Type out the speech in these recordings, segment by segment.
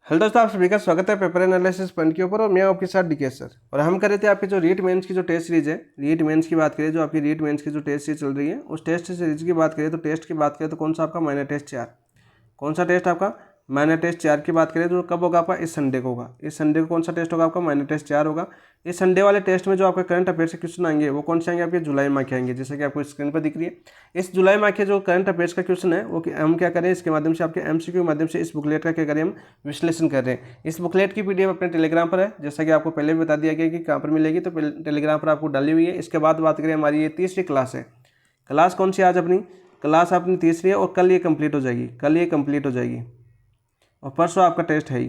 Hello दोस्तों, आप सभी का स्वागत है पेपर एनालिसिस पॉइंट के ऊपर। और मैं आपके साथ डीके सर। और हम कर रहे थे आपके जो रीट मेंस की जो टेस्ट सीरीज है, रीट मेंस की बात करें, जो आपकी रीट मेंस की जो टेस्ट सीरीज चल रही है, उस टेस्ट सीरीज की बात करें तो टेस्ट की बात करें तो कौन सा आपका माइनर टेस्ट 4, कौन सा टेस्ट आपका माइनर टेस्ट 4 की बात करें तो कब होगा आपका, इस संडे को होगा। इस संडे को कौन सा टेस्ट होगा आपका, माइनर टेस्ट 4 होगा। इस संडे वाले टेस्ट में जो आपका करंट अफेयर्स के क्वेश्चन आएंगे वो कौन से आएंगे आपके, जुलाई माह के आएंगे, जैसे कि आपको स्क्रीन पर दिख रही है। इस जुलाई माह के जो करंट अफेयर्स का क्वेश्चन है वो हम क्या करें, इसके माध्यम से आपके एमसीक्यू के माध्यम से इस बुकलेट का क्या करें, हम विश्लेषण कर रहे हैं। इस बुकलेट की पीडीएफ अपने टेलीग्राम पर है, जैसा कि आपको पहले भी बता दिया गया कि कहाँ पर मिलेगी, तो टेलीग्राम पर आपको डाली हुई है। इसके बाद बात करें, हमारी ये तीसरी क्लास है। क्लास कौन सी आज अपनी, क्लास अपनी तीसरी है और कल ये कंप्लीट हो जाएगी, कल ये कंप्लीट हो जाएगी और परसों आपका टेस्ट है ही।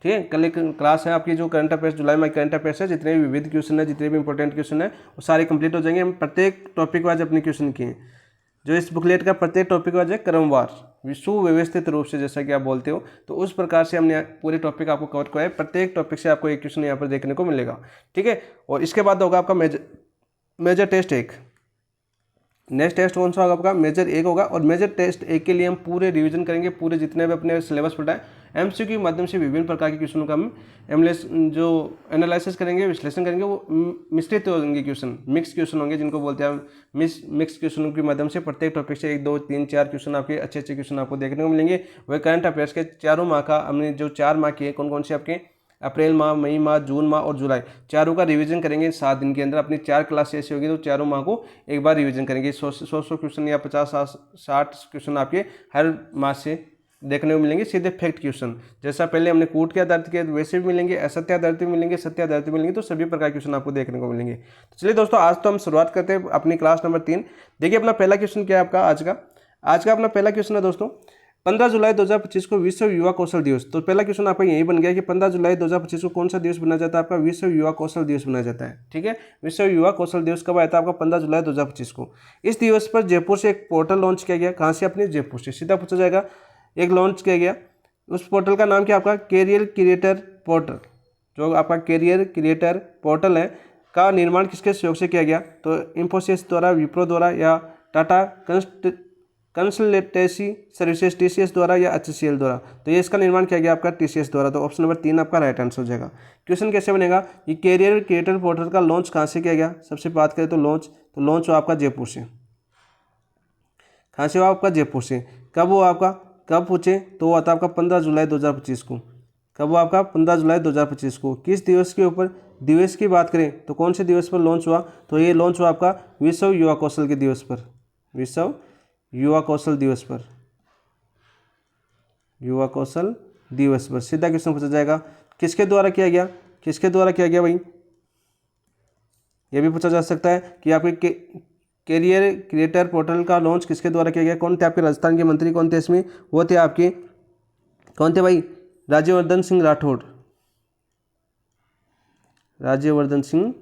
ठीक है, कल एक क्लास है आपकी जो करंट अफेयर्स, जुलाई में करंट अफेयर्स है, जितने भी विविध क्वेश्चन है, जितने भी इंपॉर्टेंट क्वेश्चन है वो सारे कंप्लीट हो जाएंगे। हम प्रत्येक टॉपिक वाइज अपने क्वेश्चन किए हैं। जो इस बुकलेट का प्रत्येक टॉपिक वाइज है क्रमवार सुव्यवस्थित रूप से, जैसा कि आप बोलते हो, तो उस प्रकार से हमने पूरे टॉपिक आपको कवर किया है। प्रत्येक टॉपिक से आपको एक क्वेश्चन यहाँ पर देखने को मिलेगा। ठीक है, और इसके बाद होगा आपका मेजर टेस्ट 1। नेक्स्ट टेस्ट कौन सा होगा आपका, मेजर 1 होगा। और मेजर टेस्ट 1 के लिए हम पूरे रिवीजन करेंगे, पूरे जितने भी अपने सिलेबस पढ़ा है एमसीक्यू के माध्यम से विभिन्न प्रकार के क्वेश्चनों का हम जो एनालिसिस करेंगे, विश्लेषण करेंगे, वो मिश्रित होंगे क्वेश्चन, मिक्स क्वेश्चन होंगे, जिनको बोलते हैं मिक्स क्वेश्चनों के माध्यम से प्रत्येक टॉपिक से 1, 2, 3, 4 क्वेश्चन आपके अच्छे क्वेश्चन आपको देखने को मिलेंगे। वह करंट अफेयर्स के चारों माह का हमने जो 4 माह के कौन कौन से आपके अप्रैल माह, मई माह, जून माह और जुलाई, चारों का रिवीजन करेंगे 7 दिन के अंदर। अपनी 4 क्लास ऐसी होगी तो चारों माह को एक बार रिवीजन करेंगे। 100 क्वेश्चन या 50-60 क्वेश्चन आपके हर माह से देखने को मिलेंगे, सीधे फैक्ट क्वेश्चन। जैसा पहले हमने कूट के आधारित किया वैसे भी मिलेंगे, असत्य आधारित भी मिलेंगे, सत्य आधारित भी मिलेंगे, तो सभी प्रकार के क्वेश्चन आपको देखने को मिलेंगे। तो चलिए दोस्तों, आज तो हम शुरुआत करते हैं अपनी क्लास नंबर 3। देखिए अपना पहला क्वेश्चन क्या है आपका आज का अपना पहला क्वेश्चन है दोस्तों, 15 जुलाई 2025 को विश्व युवा कौशल दिवस। तो पहला क्वेश्चन आपका यही बन गया कि 15 जुलाई 2025 को कौन सा दिवस बनाया जाता है आपका, विश्व युवा कौशल दिवस बनाया जाता है। ठीक है, विश्व युवा कौशल दिवस कब आया था आपका, 15 जुलाई 2025 को। इस दिवस पर जयपुर से एक पोर्टल लॉन्च किया गया। कहाँ से, अपने जयपुर से सीधा पूछा जाएगा। एक लॉन्च किया गया, उस पोर्टल का नाम क्या आपका, कैरियर क्रिएटर पोर्टल। जो आपका कैरियर क्रिएटर पोर्टल है का निर्माण किसके सहयोग से किया गया, तो इंफोसिस द्वारा, विप्रो द्वारा या टाटा कंसल्टेंसी सर्विसेज टीसीएस द्वारा या एचसीएल द्वारा। तो ये इसका निर्माण किया गया आपका टीसीएस द्वारा। तो ऑप्शन नंबर 3 आपका राइट आंसर हो जाएगा। क्वेश्चन कैसे बनेगा, ये कैरियर क्रिएटर पोर्टल का लॉन्च कहाँ से किया गया। सबसे बात करें तो लॉन्च हुआ आपका जयपुर से। कहाँ से हुआ आपका, जयपुर से। कब हुआ आपका, कब पूछे तो हुआ था आपका 15 जुलाई 2025 को। कब हुआ आपका, 15 जुलाई 2025 को। किस दिवस के ऊपर, दिवस की बात करें तो कौन से दिवस पर लॉन्च हुआ, तो ये लॉन्च हुआ आपका विश्व युवा कौशल के दिवस पर, विश्व युवा कौशल दिवस पर, युवा कौशल दिवस पर। सीधा क्वेश्चन पूछा जाएगा, किसके द्वारा किया गया, किसके द्वारा किया गया भाई। यह भी पूछा जा सकता है कि आपके कैरियर क्रिएटर पोर्टल का लॉन्च किसके द्वारा किया गया। कौन थे आपके राजस्थान के मंत्री, कौन थे इसमें, वो थे आपके, कौन थे भाई, राज्यवर्धन सिंह राठौड़, राज्यवर्धन सिंह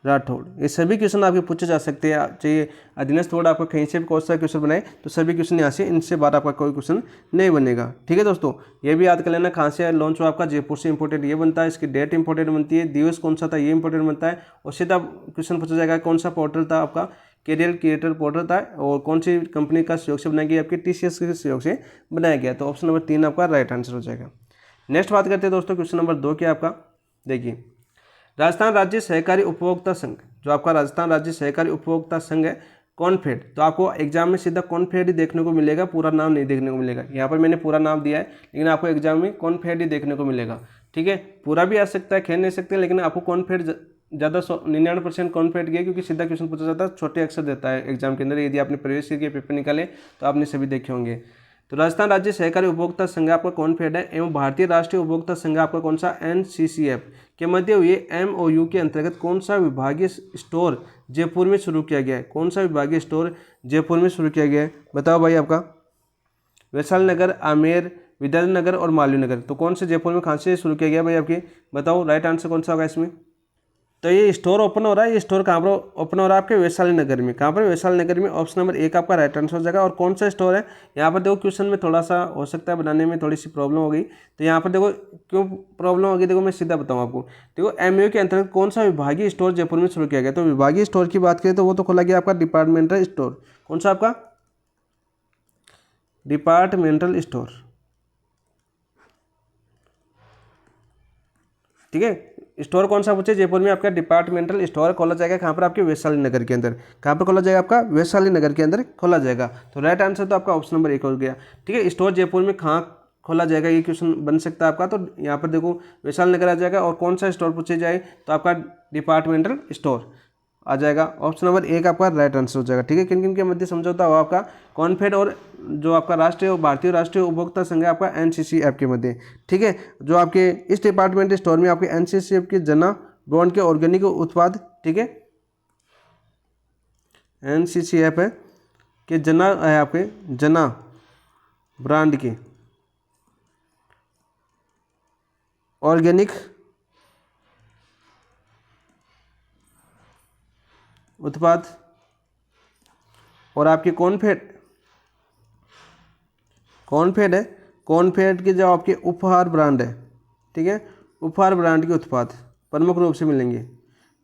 राठौड़। ये सभी क्वेश्चन आपके पूछे जा सकते हैं। चाहिए अधीनस्थ वर्ड आपको कहीं से भी कौन सा क्वेश्चन बनाए तो सभी क्वेश्चन यहाँ से, इनसे बाहर आपका कोई क्वेश्चन नहीं बनेगा। ठीक है दोस्तों, ये भी याद कर लेना। कहाँ से लॉन्च हुआ आपका, जयपुर से। इंपॉर्टेंट ये बनता है, इसकी डेट इंपॉर्टेंट बनती है, दिवस कौन सा था ये इंपॉर्टेंट बनता है। और सीधा क्वेश्चन पूछा जाएगा कौन सा पोर्टल था आपका, कैरियर क्रिएटर पोर्टल था, और कौन सी कंपनी का सहयोग से बनाया गया, आपकी टीसीएस के सहयोग से बनाया गया। तो ऑप्शन नंबर 3 आपका राइट आंसर हो जाएगा। नेक्स्ट बात करते हैं दोस्तों, क्वेश्चन नंबर 2 क्या आपका, देखिए राजस्थान राज्य सहकारी उपभोक्ता संघ, जो आपका राजस्थान राज्य सहकारी उपभोक्ता संघ है, कॉनफेड। तो आपको एग्जाम में सीधा कॉनफेड ही देखने को मिलेगा, पूरा नाम नहीं देखने को मिलेगा। यहाँ पर मैंने पूरा नाम दिया है, लेकिन आपको एग्जाम में कॉनफेड ही देखने को मिलेगा। ठीक है, पूरा भी आ सकता है, खेल नहीं सकते, लेकिन आपको कॉनफेड ज़्यादा 99% कॉनफेड गया, क्योंकि सीधा क्वेश्चन पूछा जाता है, छोटे अक्षर देता है एग्जाम के अंदर। यदि आपने प्रीवियस ईयर के पेपर निकाले तो आपने सभी देखे होंगे। तो राजस्थान राज्य सहकारी उपभोक्ता संघ आपका कॉनफेड है, एवं भारतीय राष्ट्रीय उपभोक्ता संघ आपका कौन सा, एनसीसीएफ के मध्य हुए एमओयू के अंतर्गत कौन सा विभागीय स्टोर जयपुर में शुरू किया गया है। कौन सा विभागीय स्टोर जयपुर में शुरू किया गया है, बताओ भाई आपका। वैशाली नगर, आमेर, विद्याधर नगर और मालवीय नगर। तो कौन से जयपुर में कहाँ से शुरू किया गया भाई आपके, बताओ राइट आंसर कौन सा होगा इसमें। तो ये स्टोर ओपन हो रहा है, ये स्टोर कहाँ पर ओपन हो रहा है आपके, वैशाली नगर में। कहाँ पर, वैशाली नगर में। ऑप्शन नंबर 1 आपका राइट आंसर हो जाएगा। और कौन सा स्टोर है, यहाँ पर देखो क्वेश्चन में थोड़ा सा हो सकता है बनाने में थोड़ी सी प्रॉब्लम हो गई। तो यहाँ पर देखो क्यों प्रॉब्लम हो गई, देखो मैं सीधा बताऊँ आपको। देखो एमयू के अंतर्गत कौन सा विभागीय स्टोर जयपुर में शुरू किया गया। तो विभागीय स्टोर की बात करें तो वो तो खोला गया आपका डिपार्टमेंटल स्टोर। कौन सा आपका, डिपार्टमेंटल स्टोर। ठीक है। स्टोर कौन सा पूछे, जयपुर में आपका डिपार्टमेंटल स्टोर खोला जाएगा, कहाँ पर आपके वैशाली नगर के अंदर, कहाँ पर खोला जाएगा आपका वैशाली नगर के अंदर खोला जाएगा। तो राइट आंसर तो आपका ऑप्शन नंबर 1 हो गया। ठीक है, स्टोर जयपुर में कहाँ खोला जाएगा, ये क्वेश्चन बन सकता है आपका। तो यहाँ पर देखो वैशाली नगर आ जाएगा, और कौन सा स्टोर पूछे जाए तो आपका डिपार्टमेंटल स्टोर आ जाएगा। ऑप्शन नंबर 1 आपका राइट आंसर हो जाएगा। ठीक है, किन किन के मध्य समझौता हुआ आपका, कॉन्फेड और जो आपका राष्ट्रीय भारतीय राष्ट्रीय उपभोक्ता संघ है आपका NCCF के मध्य। ठीक है, जो आपके इस डिपार्टमेंटल स्टोर में आपके NCCF के जना ब्रांड के ऑर्गेनिक उत्पाद, ठीक है, NCCF है कि जना है आपके जना ब्रांड के ऑर्गेनिक उत्पाद और आपके कॉर्नफेड है, कॉर्नफेड के जो आपके उपहार ब्रांड है, ठीक है, उपहार ब्रांड के उत्पाद प्रमुख रूप से मिलेंगे।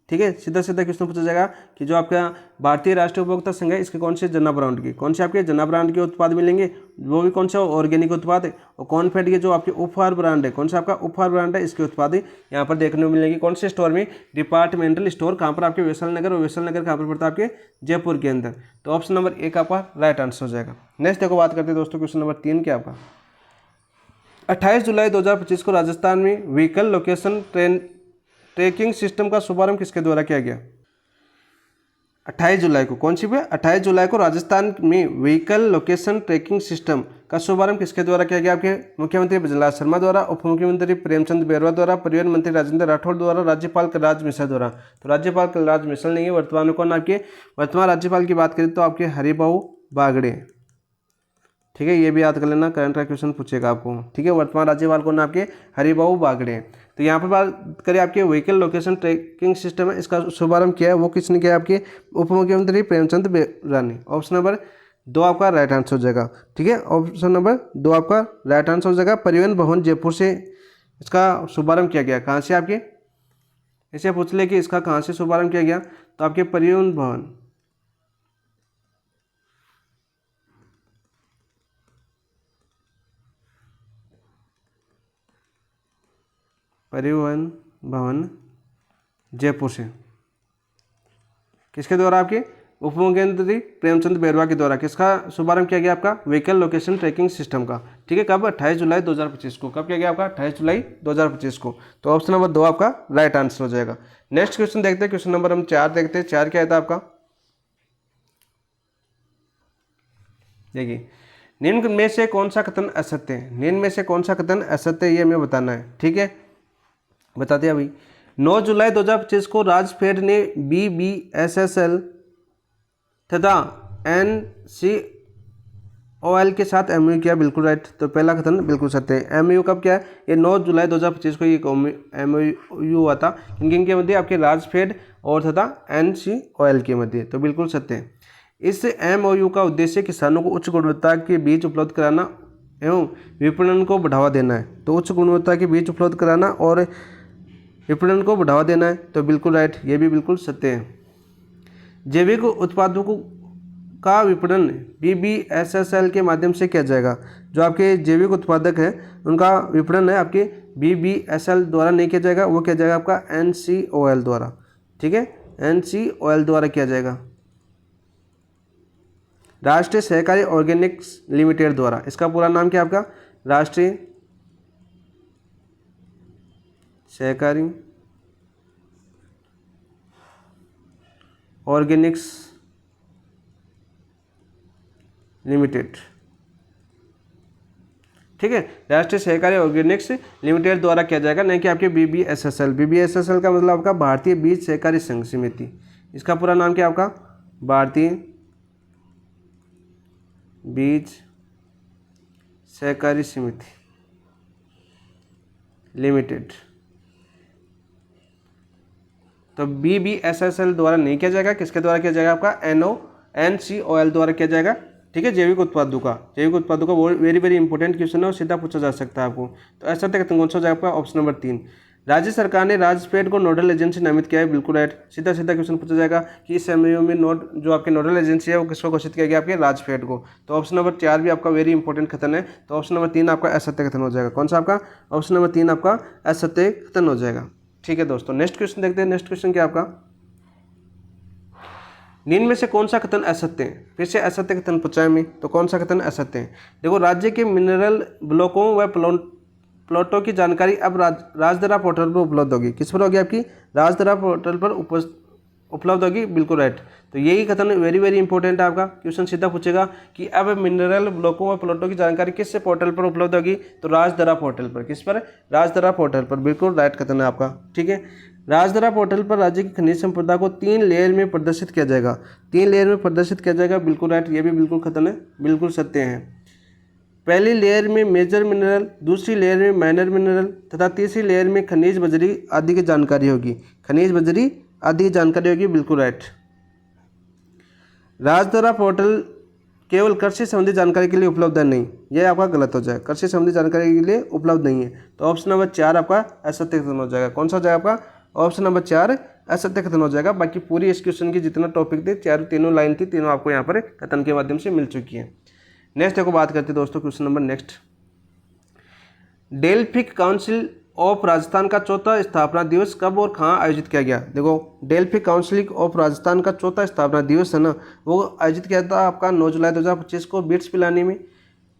ठीक है, सीधा सीधा क्वेश्चन पूछा जाएगा कि जो आपका भारतीय राष्ट्रीय उपभोक्ता संघ है इसके कौन से जना ब्रांड के, कौन से आपके जना ब्रांड के उत्पाद मिलेंगे, वो भी कौन सा ऑर्गेनिक उत्पाद है, और कॉर्नफेड के जो आपके उपहार ब्रांड है, कौन सा आपका उपहार ब्रांड है, इसके उत्पाद यहाँ पर देखने को मिलेंगे। कौन से स्टोर में, डिपार्टमेंटल स्टोर, कहाँ पर आपके वैशाली नगर, और वैशाली नगर कहाँ पर पड़ता है आपके जयपुर के अंदर। तो ऑप्शन नंबर 1 आपका राइट आंसर हो जाएगा। नेक्स्ट देखो बात करते हैं दोस्तों क्वेश्चन नंबर 3 क्या आपका 28 जुलाई 2025 को राजस्थान में व्हीकल लोकेशन ट्रैकिंग सिस्टम का शुभारंभ किसके द्वारा किया गया। 28 जुलाई को कौन सी पे 28 जुलाई को राजस्थान में व्हीकल लोकेशन ट्रैकिंग सिस्टम का शुभारंभ किसके द्वारा किया गया, आपके मुख्यमंत्री बजरंग शर्मा द्वारा, उप मुख्यमंत्री प्रेमचंद बैरवा द्वारा, परिवहन मंत्री राजेंद्र राठौड़ द्वारा, राज्यपाल कलराज मिश्र द्वारा। तो राज्यपाल कलराज मिश्र नहीं है, वर्तमान में कौन आपके वर्तमान राज्यपाल की बात करें तो आपके हरिभाऊ बागड़े। ठीक है, ये भी याद कर लेना, करंट का क्वेश्चन पूछेगा आपको। ठीक है, वर्तमान राज्यपाल कौन आपके हरिभाऊ बागड़े। तो यहाँ पर बात करें आपके व्हीकल लोकेशन ट्रैकिंग सिस्टम है, इसका शुभारंभ किया है वो किसने किया, आपके उप मुख्यमंत्री प्रेमचंद बैरवा ने। ऑप्शन नंबर 2 आपका राइट आंसर हो जाएगा। ठीक है, ऑप्शन नंबर 2 आपका राइट आंसर हो जाएगा। परिवहन भवन जयपुर से इसका शुभारंभ किया गया, कहाँ से आपके इसे पूछ ले कि इसका कहाँ से शुभारंभ किया गया, तो आपके परिवहन भवन जयपुर से, किसके द्वारा, आपके उप मुख्यमंत्री प्रेमचंद बैरवा के द्वारा किसका शुभारंभ किया गया, आपका व्हीकल लोकेशन ट्रैकिंग सिस्टम का। ठीक है, कब 28 जुलाई 2025 को, कब किया गया आपका 28 जुलाई 2025 को। तो ऑप्शन नंबर 2 आपका राइट आंसर हो जाएगा। नेक्स्ट क्वेश्चन देखते हैं, क्वेश्चन नंबर हम 4 देखते हैं। 4 क्या था आपका, देखिए निम्न में से कौन सा कथन असत्य है, निम्न में से कौन सा कथन असत्य है ये हमें बताना है। ठीक है, बताते हैं अभी। 9 जुलाई 2025 को राजफेड ने BBSSL तथा NCOL के साथ MOU किया, बिल्कुल राइट। तो पहला कथन बिल्कुल सत्य है। MOU कब क्या है, ये 9 जुलाई 2025 को ये MOU हुआ था, किन के मध्य, आपके राजफेड और तथा NCOL के मध्य। तो बिल्कुल सत्य है। इस MOU का उद्देश्य किसानों को उच्च गुणवत्ता के बीज उपलब्ध कराना एवं विपणन को बढ़ावा देना है। तो उच्च गुणवत्ता के बीज उपलब्ध कराना और विपणन को बढ़ावा देना है। तो बिल्कुल राइट, ये भी बिल्कुल सत्य है। जैविक उत्पादों का विपणन BBSSL के माध्यम से किया जाएगा। जो आपके जैविक उत्पादक हैं उनका विपणन है आपके BBSSL द्वारा नहीं किया जाएगा, वो किया जाएगा आपका NCOL द्वारा। ठीक है, NCOL द्वारा किया जाएगा, राष्ट्रीय सहकारी ऑर्गेनिक्स लिमिटेड द्वारा। इसका पूरा नाम क्या आपका, राष्ट्रीय सहकारी ऑर्गेनिक्स लिमिटेड। ठीक है, राष्ट्रीय सहकारी ऑर्गेनिक्स लिमिटेड द्वारा किया जाएगा, नहीं कि आपके BBSSL। BBSSL का मतलब आपका भारतीय बीज सहकारी संघ समिति। इसका पूरा नाम क्या आपका, भारतीय बीज सहकारी समिति लिमिटेड। तो BBSSL द्वारा नहीं किया जाएगा, किसके द्वारा किया जाएगा, आपका NCOL द्वारा किया जाएगा। ठीक है, जैविक उत्पादों का वेरी वेरी इंपॉर्टेंट क्वेश्चन है और सीधा पूछा जा सकता है आपको। तो ऐसा तक कौन सा हो जाएगा आपका, ऑप्शन नंबर 3। राज्य सरकार ने राजफेड को नोडल एजेंसी नामित किया है, बिल्कुल राइट। सीधा सीधा क्वेश्चन पूछा जाएगा कि इस MOU में जो आपके नोडल एजेंसी है वो किसको घोषित किया गया, आपके राजफेड को। तो ऑप्शन नंबर 4 भी आपका वेरी इंपॉर्टेंट कथन है। तो ऑप्शन नंबर 3 आपका असत्य कथन हो जाएगा। कौन सा आपका, ऑप्शन नंबर 3 आपका असत्य कथन हो जाएगा। ठीक है दोस्तों, नेक्स्ट क्वेश्चन देखते हैं। नेक्स्ट क्वेश्चन क्या आपका, निम्न में से कौन सा कथन असत्य है? फिर से असत्य कथन पूछा है हमें, तो कौन सा कथन असत्य है? देखो, राज्य के मिनरल ब्लॉकों व प्लॉटों की जानकारी अब राजदरा पोर्टल पर उपलब्ध होगी। किस पर होगी? आपकी राजदरा पोर्टल पर उपलब्ध होगी, बिल्कुल राइट। तो यही कथन वेरी वेरी इंपॉर्टेंट है आपका। क्वेश्चन सीधा पूछेगा कि अब मिनरल ब्लॉकों व प्लॉटों की जानकारी किस पोर्टल पर उपलब्ध होगी? तो राजदरा पोर्टल पर। किस पर? राजदरा पोर्टल पर, बिल्कुल राइट कथन है आपका। ठीक है, राजदरा पोर्टल पर राज्य की खनिज संपदा को 3 लेयर में प्रदर्शित किया जाएगा। 3 लेयर में प्रदर्शित किया जाएगा, बिल्कुल राइट, ये भी बिल्कुल कथन है, बिल्कुल सत्य है। पहली लेयर में मेजर मिनरल, दूसरी लेयर में माइनर मिनरल तथा तीसरी लेयर में खनिज बजरी आदि की जानकारी होगी। खनिज बजरी आदि की जानकारी होगी, बिल्कुल राइट। राजदरा पोर्टल केवल कृषि संबंधी जानकारी के लिए उपलब्ध है, नहीं, यह आपका गलत हो जाएगा। कृषि संबंधी जानकारी के लिए उपलब्ध नहीं है, तो ऑप्शन नंबर 4 आपका असत्य कथन हो जाएगा। कौन सा हो जाएगा आपका? ऑप्शन नंबर 4 असत्य कथन हो जाएगा। बाकी पूरी इस क्वेश्चन की जितना टॉपिक थे, तीनों लाइन थी, तीनों आपको यहाँ पर कथन के माध्यम से मिल चुकी है। नेक्स्ट देखो, बात करते हैं दोस्तों question number next. Delphic council of Rajasthan का चौथा स्थापना दिवस कब और कहाँ आयोजित किया गया? देखो, डेल्फिक काउंसिल ऑफ राजस्थान का चौथा स्थापना दिवस है ना, वो आयोजित किया था आपका 9 जुलाई 2025 को बिट्स पिलानी में,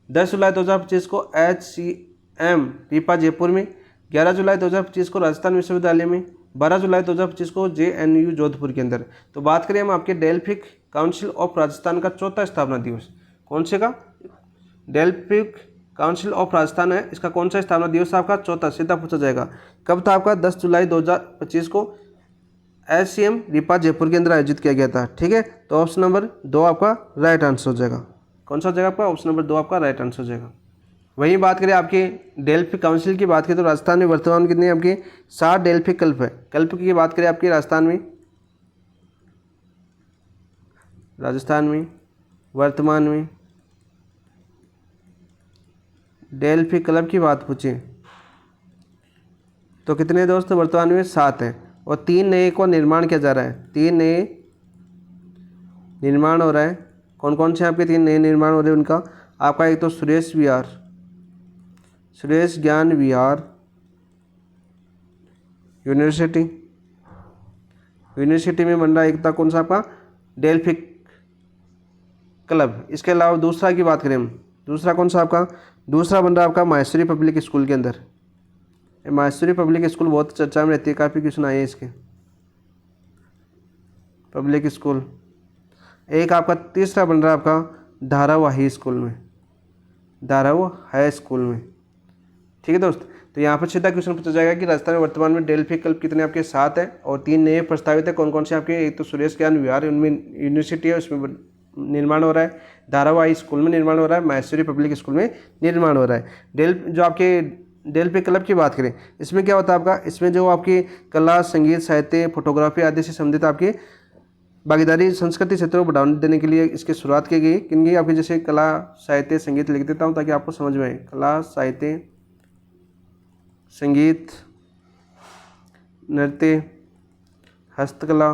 10 जुलाई 2025 को HCM पीपा जयपुर में, 11 जुलाई 2025 को राजस्थान विश्वविद्यालय में, 12 जुलाई 2025 को JNU जोधपुर के अंदर। तो बात करें हम आपके डेल्फिक काउंसिल ऑफ राजस्थान का चौथा स्थापना दिवस, कौन से का? डेल्फिक काउंसिल ऑफ राजस्थान है, इसका कौन सा स्थापना दिवस आपका? चौथा, सीधा पूछा जाएगा। कब था आपका? 10 जुलाई 2025 को HCM रीपा जयपुर के अंदर आयोजित किया गया था। ठीक है, तो ऑप्शन नंबर 2 आपका राइट आंसर हो जाएगा। कौन सा हो जाएगा आपका? ऑप्शन नंबर 2 आपका राइट आंसर हो जाएगा। वहीं बात करें आपके डेल्फिक काउंसिल की बात करें तो राजस्थान में वर्तमान में कितने आपके 7 डेल्फिक कल्प है। कल्प की बात करें आपके राजस्थान में वर्तमान में डेल्फिक क्लब की बात पूछे तो कितने दोस्त वर्तमान में? 7 हैं, और 3 नए को निर्माण किया जा रहा है। 3 नए निर्माण हो रहा है। कौन कौन से आपके 3 नए निर्माण हो रहे हैं उनका? आपका एक तो सुरेश ज्ञान विहार यूनिवर्सिटी में बन रहा है। एक था कौन सा आपका? Delphic club. इसके अलावा दूसरा की बात करें हम, दूसरा कौन सा आपका? दूसरा बन रहा है आपका माहेश्वरी पब्लिक स्कूल के अंदर। माहेश्वरी पब्लिक स्कूल बहुत चर्चा में रहती है, काफ़ी क्वेश्चन आए हैं इसके। Public school. एक आपका तीसरा बन रहा है आपका धाराव हाई स्कूल में। ठीक है दोस्त, तो यहाँ पर सीधा क्वेश्चन पूछा जाएगा कि राजस्थान में वर्तमान में डेल्फिक क्लब कितने आपके? 7 हैं, और 3 नए प्रस्तावित है। कौन कौन से आपके? एक तो सुरेश ज्ञान विहार उनमें यूनिवर्सिटी है, उसमें निर्माण हो रहा है। धारावाही स्कूल में निर्माण हो रहा है। माहेश्वरी पब्लिक स्कूल में निर्माण हो रहा है। जो आपके डेल्फिक क्लब की बात करें, इसमें क्या होता है आपका? इसमें जो आपकी कला, संगीत, साहित्य, फोटोग्राफी आदि से संबंधित आपकी भागीदारी संस्कृति क्षेत्रों को बढ़ावा देने के लिए इसकी शुरुआत की गई। किनकी? आपकी जैसे कला, साहित्य, संगीत लिख देता हूँ ताकि आपको समझ में आए। कला, साहित्य, संगीत, नृत्य, हस्तकला,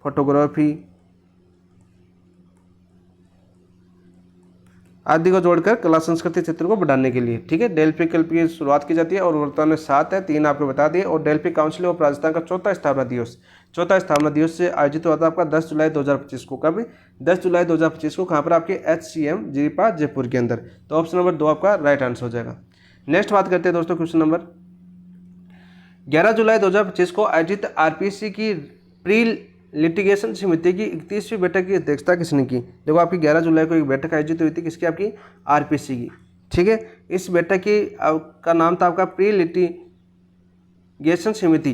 फोटोग्राफी आदि को जोड़कर कला संस्कृति क्षेत्र को बढ़ाने के लिए। ठीक है, डेल्फिक क्लब की शुरुआत की जाती है, और वर्तमान में 7 है, 3 आपको बता दिए। और डेल्फिक काउंसिल ऑफ राजस्थान का चौथा स्थापना दिवस से आयोजित हुआ था आपका 10 जुलाई 2025 को। कब? 10 जुलाई 2025 को। कहाँ पर? आपके HCM जीपा जयपुर के अंदर। तो ऑप्शन नंबर 2 आपका राइट आंसर हो जाएगा। नेक्स्ट बात करते हैं दोस्तों क्वेश्चन नंबर 11 जुलाई 2025 को आयोजित RPC की प्री लिटिगेशन समिति की 31वीं बैठक की अध्यक्षता किसने की? देखो, आपकी 11 जुलाई को एक बैठक आयोजित हुई थी, किसकी? आपकी RPC की। ठीक है, इस बैठक का नाम था आपका प्री लिटिगेशन समिति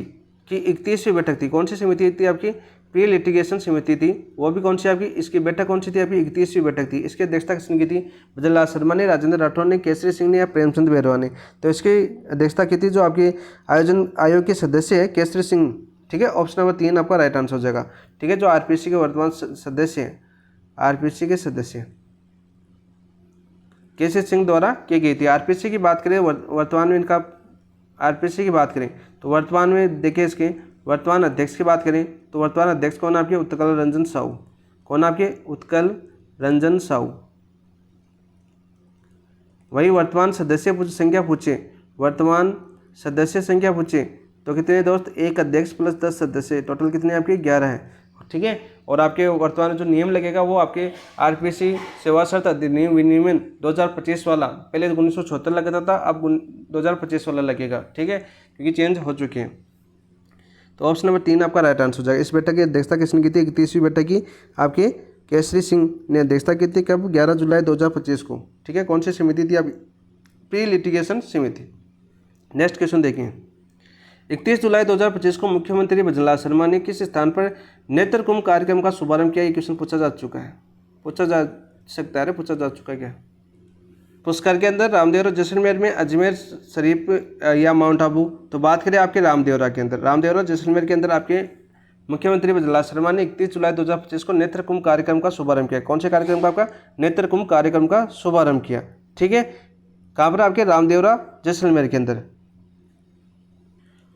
की 31वीं बैठक थी। कौन सी समिति थी आपकी? प्री लिटिगेशन समिति थी। वो भी कौन सी आपकी? इसकी बैठक कौन सी थी आपकी? 31वीं बैठक थी। इसकी अध्यक्षता किसने की थी? भजनलाल शर्मा ने, राजेंद्र राठौर ने, केसरी सिंह ने या प्रेमचंद बैरवा ने? तो इसकी अध्यक्षता की थी जो आपकी आयोग के सदस्य है, केसरी सिंह। ठीक है, ऑप्शन नंबर 3 आपका राइट आंसर हो जाएगा। ठीक है, जो RPC के वर्तमान सदस्य हैं, RPC के सदस्य केसरी सिंह द्वारा की गई थी। RPC की बात करें, वर्तमान में इनका RPC की बात करें तो वर्तमान में देखिए इसके वर्तमान अध्यक्ष की बात करें तो वर्तमान अध्यक्ष कौन? आपके उत्कल रंजन साहू। कौन? आपके उत्कल रंजन साहू। वही वर्तमान सदस्य संख्या पूछे, वर्तमान सदस्य संख्या पूछे तो कितने दोस्त, एक अध्यक्ष प्लस 10 सदस्य, टोटल कितने आपके 11 हैं, ठीक है। और आपके वर्तमान जो नियम लगेगा वो आपके आरपीसी सेवा शर्त अधिनियम विनियमन 2025 वाला, पहले 1976 लगता था, अब 2025 वाला लगेगा, ठीक है, क्योंकि चेंज हो चुके हैं। तो ऑप्शन नंबर 3 आपका राइट आंसर हो जाएगा। इस बैठक की अध्यक्षता किसने की थी? 31वीं बैठक की आपके केसरी सिंह ने अध्यक्षता की थी, कब? 11 जुलाई 2025 को, ठीक है। कौन सी समिति थी? आप प्री लिटिगेशन समिति। नेक्स्ट क्वेश्चन देखिए, 31 जुलाई 2025 को मुख्यमंत्री भजनलाल शर्मा ने किस स्थान पर नेत्र कुंभ कार्यक्रम का शुभारंभ किया? ये क्वेश्चन पूछा जा चुका है, पूछा जा सकता है, पूछा जा चुका है क्या? पुष्कर के अंदर, रामदेवरा, जैसलमेर में, अजमेर शरीफ या माउंट आबू? तो बात करें आपके रामदेवरा के अंदर, रामदेवरा जैसलमेर के अंदर आपके मुख्यमंत्री भजनलाल शर्मा ने 31 जुलाई 2025 को नेत्र कुंभ कार्यक्रम का शुभारंभ किया। कौन से कार्यक्रम का? आपका नेत्र कुंभ कार्यक्रम का शुभारंभ किया, ठीक है। कहाँ पर? आपके रामदेवरा जैसलमेर के अंदर।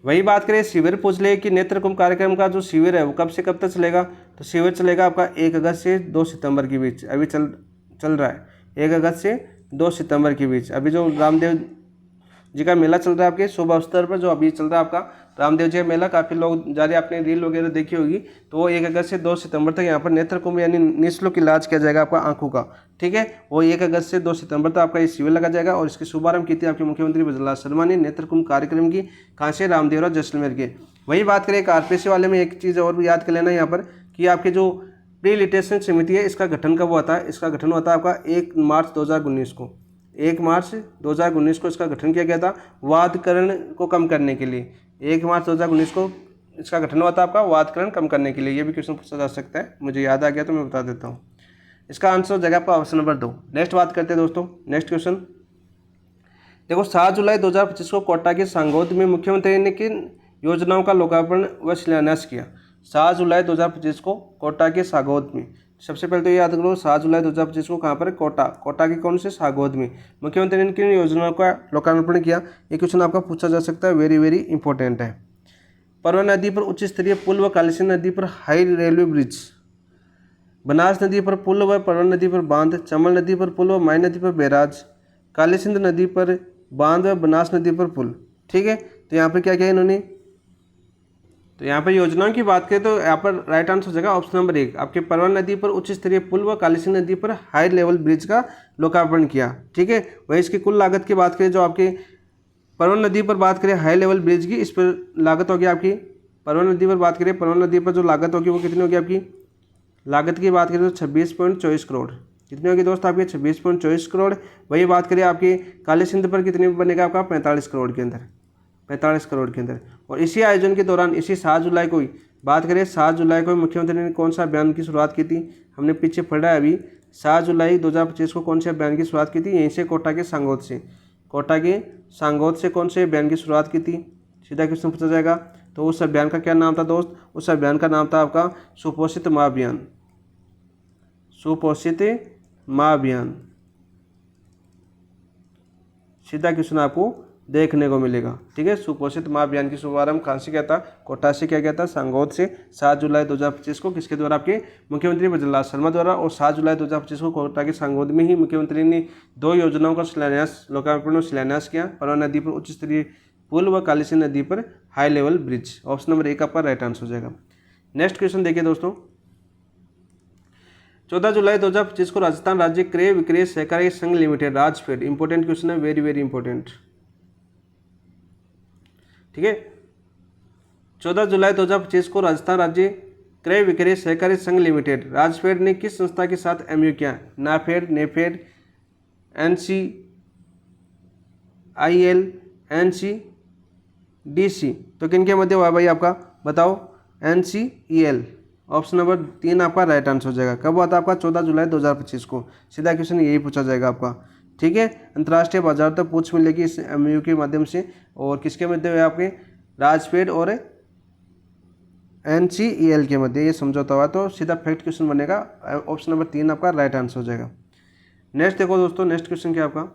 वही बात करें शिविर पूछ ले कि नेत्र कुंभ कार्यक्रम का जो शिविर है वो कब से कब तक चलेगा? तो शिविर चलेगा आपका 1 अगस्त से 2 सितंबर के बीच, अभी चल रहा है 1 अगस्त से 2 सितंबर के बीच। अभी जो रामदेव जी का मेला चल रहा है आपके शुभ अवसर पर, जो अभी चल रहा है आपका रामदेव जी का मेला, काफ़ी लोग जा रहे, आपने रील वगैरह देखी होगी, तो वो 1 अगस्त से 2 सितंबर तक यहाँ पर नेत्र कुंभ यानी निःशुल्क इलाज किया जाएगा आपका आंखों का, ठीक है। वो 1 अगस्त से 2 सितंबर तक आपका ये शिविर लगा जाएगा। और इसकी शुभारंभ की थी आपके मुख्यमंत्री भजनलाल शर्मा ने नेत्र कुंभ कार्यक्रम की, कहाँ से? रामदेवरा जैसलमेर के। वही बात करें एक आरपीसी वाले में, एक चीज़ और भी याद कर लेना यहाँ पर कि आपके जो प्री लिटिगेशन समिति है इसका गठन कब हुआ था? इसका गठन हुआ था आपका 1 मार्च 2019 को, 1 मार्च 2019 को इसका गठन किया गया था वादकरण को कम करने के लिए। 1 मार्च 2019 को इसका गठन हुआ था आपका वादकरण कम करने के लिए। ये भी क्वेश्चन पूछा जा सकता है, मुझे याद आ गया तो मैं बता देता हूँ। इसका आंसर हो जाएगा आपका ऑप्शन नंबर 2। नेक्स्ट बात करते हैं दोस्तों, नेक्स्ट क्वेश्चन देखो, 7 जुलाई 2025 को कोटा के सांगोद में मुख्यमंत्री ने किन योजनाओं का लोकार्पण व शिलान्यास किया? 7 जुलाई 2025 को कोटा के सांगोद में, सबसे पहले तो ये याद करो 7 जुलाई 2025 को कहाँ पर? कोटा के कौन से? सांगोद में मुख्यमंत्री ने किन योजनाओं का लोकार्पण किया? ये क्वेश्चन आपका पूछा जा सकता है, वेरी वेरी इंपॉर्टेंट है। परवन नदी पर उच्च स्तरीय पुल व कालीसिंध नदी पर हाई रेलवे ब्रिज, बनास नदी पर पुल व परवन नदी पर बांध, चमल नदी पर पुल व माई नदी पर बैराज, कालीसिंध नदी पर बांध व बनास नदी पर पुल, ठीक है। तो यहाँ पर क्या किया इन्होंने? तो यहाँ पर योजनाओं की बात करें तो यहाँ पर राइट आंसर हो जाएगा ऑप्शन नंबर 1, आपके परवन नदी पर उच्च स्तरीय पुल व कालीसिंध नदी पर हाई लेवल ब्रिज का लोकार्पण किया, ठीक है। वही इसकी कुल लागत की बात करें, जो आपके परवन नदी पर बात करें हाई लेवल ब्रिज की, इस पर लागत होगी आपकी, परवन नदी पर बात करें, परवन नदी पर जो लागत होगी वो कितनी होगी आपकी? लागत की बात करें तो 26.24 करोड़। कितनी होगी दोस्त आपकी? 26.24 करोड़। वही बात करें आपकी कालीसिंध पर कितनी बनेगा आपका? 45 करोड़ के अंदर, 45 करोड़ के अंदर। और इसी आयोजन के दौरान इसी 7 जुलाई को ही बात करें, 7 जुलाई को मुख्यमंत्री ने कौन सा अभियान की शुरुआत की थी? हमने पीछे पढ़ा है अभी, 7 जुलाई 2025 को कौन से अभियान की शुरुआत की थी? यहीं से कोटा के सांगोद से, कोटा के सांगोद से कौन से अभियान की शुरुआत की थी? सीधा क्वेश्चन पूछा जाएगा। तो उस अभियान का क्या नाम था दोस्त? उस अभियान का नाम था आपका सुपोषित माँ अभियान, सुपोषित माँ अभियान। सीधा क्वेश्चन आपको देखने को मिलेगा, ठीक है। सुपोषित माँ अभियान की शुभारंभ कहाँ से किया था? कोटा से किया गया था, सांगोद से, 7 जुलाई 2025 को। किसके द्वारा? आपके मुख्यमंत्री भजनलाल शर्मा द्वारा। और 7 जुलाई 2025 को कोटा के सांगोद में ही मुख्यमंत्री ने 2 योजनाओं का शिलान्यास, लोकार्पण और शिलान्यास किया, परवन नदी पर उच्च स्तरीय पुल व कालीसिंध नदी पर high level bridge. Option number 1 आपका राइट आंसर हो जाएगा। नेक्स्ट क्वेश्चन देखिए दोस्तों, 14 जुलाई 2025 को राजस्थान राज्य क्रय विक्रय सहकारी संघ लिमिटेड राजफेड, इंपॉर्टेंट क्वेश्चन है, वेरी वेरी इंपॉर्टेंट, ठीक है। 14 जुलाई 2025 को राजस्थान राज्य क्रय विक्रय सहकारी संघ लिमिटेड राजफेड ने किस संस्था के साथ एमयू किया? NAFED, NAFED, NCIL, NCDC। तो किनके मध्य हुआ भाई आपका? बताओ। NCEL, ऑप्शन नंबर 3 आपका राइट आंसर हो जाएगा। कब हुआ था आपका? 14 जुलाई 2025 को। सीधा क्वेश्चन यही पूछा जाएगा आपका, ठीक है। अंतर्राष्ट्रीय बाजार तक पूछ मिलेगी इस एमयू के माध्यम से। और किसके मध्य हुए? आपके राजफेड और NCEL के मध्य ये समझौता हुआ। तो सीधा फैक्ट क्वेश्चन बनेगा, ऑप्शन नंबर 3 आपका राइट आंसर हो जाएगा। नेक्स्ट देखो दोस्तों, नेक्स्ट क्वेश्चन क्या आपका?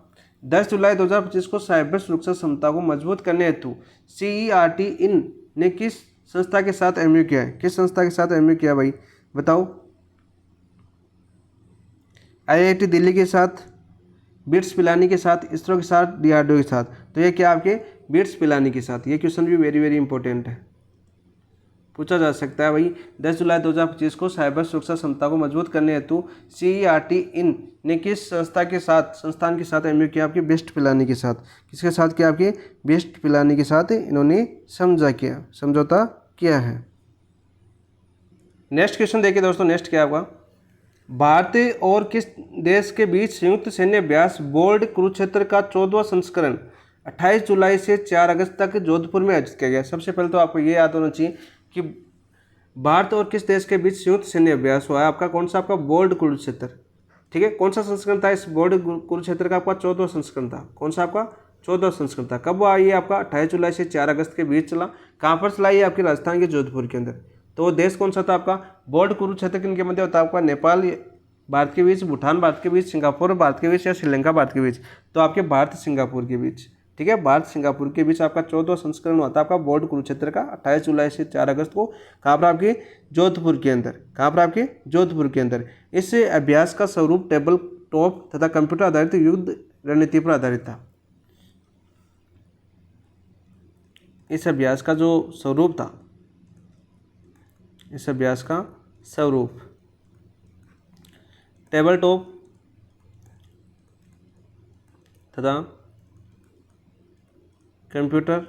10 जुलाई 2025 को साइबर सुरक्षा क्षमता को मजबूत करने हेतु CERT इन ने किस संस्था के साथ एमयू किया है? किस संस्था के साथ एमयू किया भाई? बताओ। IIT दिल्ली के साथ, बिट्स पिलानी के साथ, इसरो के साथ, DRDO के साथ। तो ये क्या आपके बीट्स पिलानी के साथ। ये क्वेश्चन भी वेरी वेरी इंपॉर्टेंट है, पूछा जा सकता है भाई। 10 जुलाई 2025 को साइबर सुरक्षा क्षमता को मजबूत करने हेतु CERT इन ने किस संस्थान के साथ एमओयू किया? आपकी बेस्ट पिलानी के साथ। किसके साथ किया? आपके बेस्ट पिलानी के साथ इन्होंने समझौता किया है। नेक्स्ट क्वेश्चन देखिए दोस्तों, नेक्स्ट क्या होगा? भारत और किस देश के बीच संयुक्त सैन्य अभ्यास बोल्ड कुरुक्षेत्र का 14वां संस्करण 28 जुलाई से 4 अगस्त तक जोधपुर में आयोजित किया गया? सबसे पहले तो आपको ये याद होना चाहिए कि भारत और किस देश के बीच संयुक्त सैन्य अभ्यास हुआ है? आपका कौन सा? आपका बोल्ड कुरुक्षेत्र। ठीक है, कौन सा संस्करण था इस बोल्ड कुरुक्षेत्र का? आपका 14वां संस्करण था। कौन सा? आपका 14वां संस्करण था। कब हुआ ये? आपका 28 जुलाई से 4 अगस्त के बीच चला। कहाँ पर चला? ये आपके राजस्थान के जोधपुर के अंदर। तो वो देश कौन सा था? आपका बोल्ड कुरुक्षेत्र किनके मध्य होता है? आपका नेपाल भारत के बीच, भूटान भारत के बीच, सिंगापुर भारत के बीच या श्रीलंका भारत के बीच? तो आपके भारत सिंगापुर के बीच। ठीक है, भारत सिंगापुर के बीच आपका 14वां संस्करण हुआ था आपका बोल्ड कुरुक्षेत्र का 28 जुलाई से 4 अगस्त को। कहाँ पर? आपके जोधपुर के अंदर। कहाँ पर? आपके जोधपुर के अंदर। इस अभ्यास का स्वरूप टेबल टॉप तथा कंप्यूटर आधारित युद्ध रणनीति पर आधारित था। इस अभ्यास का जो स्वरूप था, इस अभ्यास का स्वरूप टेबल टॉप तथा कंप्यूटर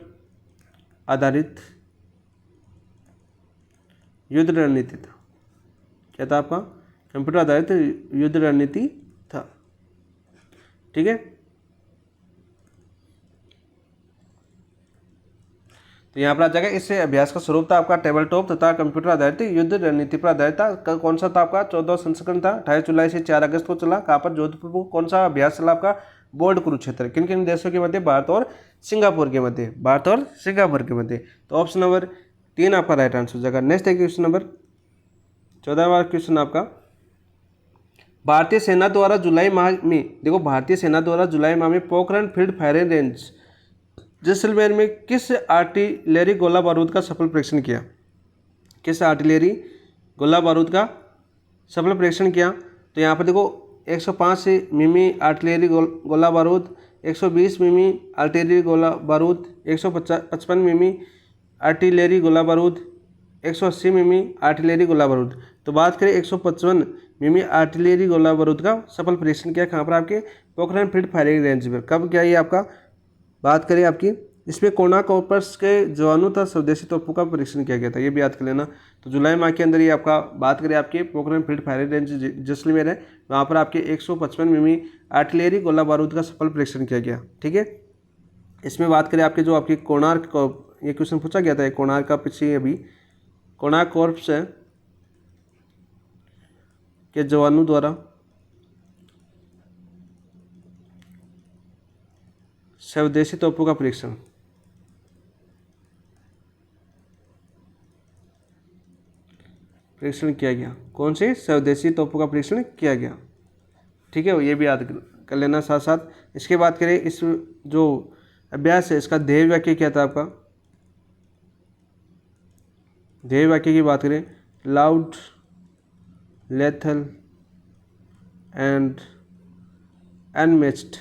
आधारित युद्ध रणनीति था। क्या था? आपका कंप्यूटर आधारित युद्ध रणनीति था। ठीक है, तो यहाँ पर आ जाएगा इस अभ्यास का स्वरूप था आपका टेबल टॉप तथा कंप्यूटर आधारित युद्ध रणनीति पर आधारित था। कौन सा था? आपका 14वां संस्करण था, 28 जुलाई से 4 अगस्त को चला। कहाँ पर? जोधपुर को। कौन सा अभ्यास चला? आपका बोल्ड कुरुक्षेत्र। किन किन देशों के मध्य? भारत और सिंगापुर के मध्य। भारत और सिंगापुर के मध्य। तो ऑप्शन नंबर 3 आपका राइट आंसर हो जाएगा। नेक्स्ट है क्वेश्चन नंबर 14वां क्वेश्चन आपका, भारतीय सेना द्वारा जुलाई माह में, देखो भारतीय सेना द्वारा जुलाई माह में Pokhran field firing range Jaisalmer में किस आर्टिलरी गोला बारूद का सफल परीक्षण किया? किस आर्टिलरी गोला बारूद का सफल परीक्षण किया? तो यहाँ पर देखो 105 मिमी आर्टिलरी गोला बारूद, 120 मिमी आर्टिलरी गोला बारूद, 155 मिमी आर्टिलरी गोला बारूद, 180 मिमी आर्टिलरी गोला बारूद। तो बात करें 155 मिमी आर्टिलरी गोला बारूद का सफल परीक्षण किया कहाँ पर? आपके पोखरण फील्ड फायरिंग रेंज पर। कब क्या? ये आपका बात करें आपकी, इसमें कोणार्क कॉर्पस के जवानों तथा स्वदेशी तोपों का परीक्षण किया गया था। ये भी याद कर लेना। तो जुलाई माह के अंदर ये आपका बात करें आपके Pokhran field firing range Jaisalmer है, वहाँ पर आपके 155 मिमी आर्टिलरी गोला बारूद का सफल परीक्षण किया गया। ठीक है, इसमें बात करें आपके जो आपके कोणार्क, ये क्वेश्चन पूछा गया था कोणार्क का पीछे, अभी कोणार्क कॉर्प्स है के जवानों द्वारा स्वदेशी तोपों का परीक्षण किया गया। कौन से? स्वदेशी तोपों का परीक्षण किया गया। ठीक है, ये भी याद कर लेना साथ साथ। इसके बाद करें इस जो अभ्यास है इसका ध्येय वाक्य क्या था? आपका ध्येय वाक्य की बात करें, लाउड, लेथल एंड अनमैच्ड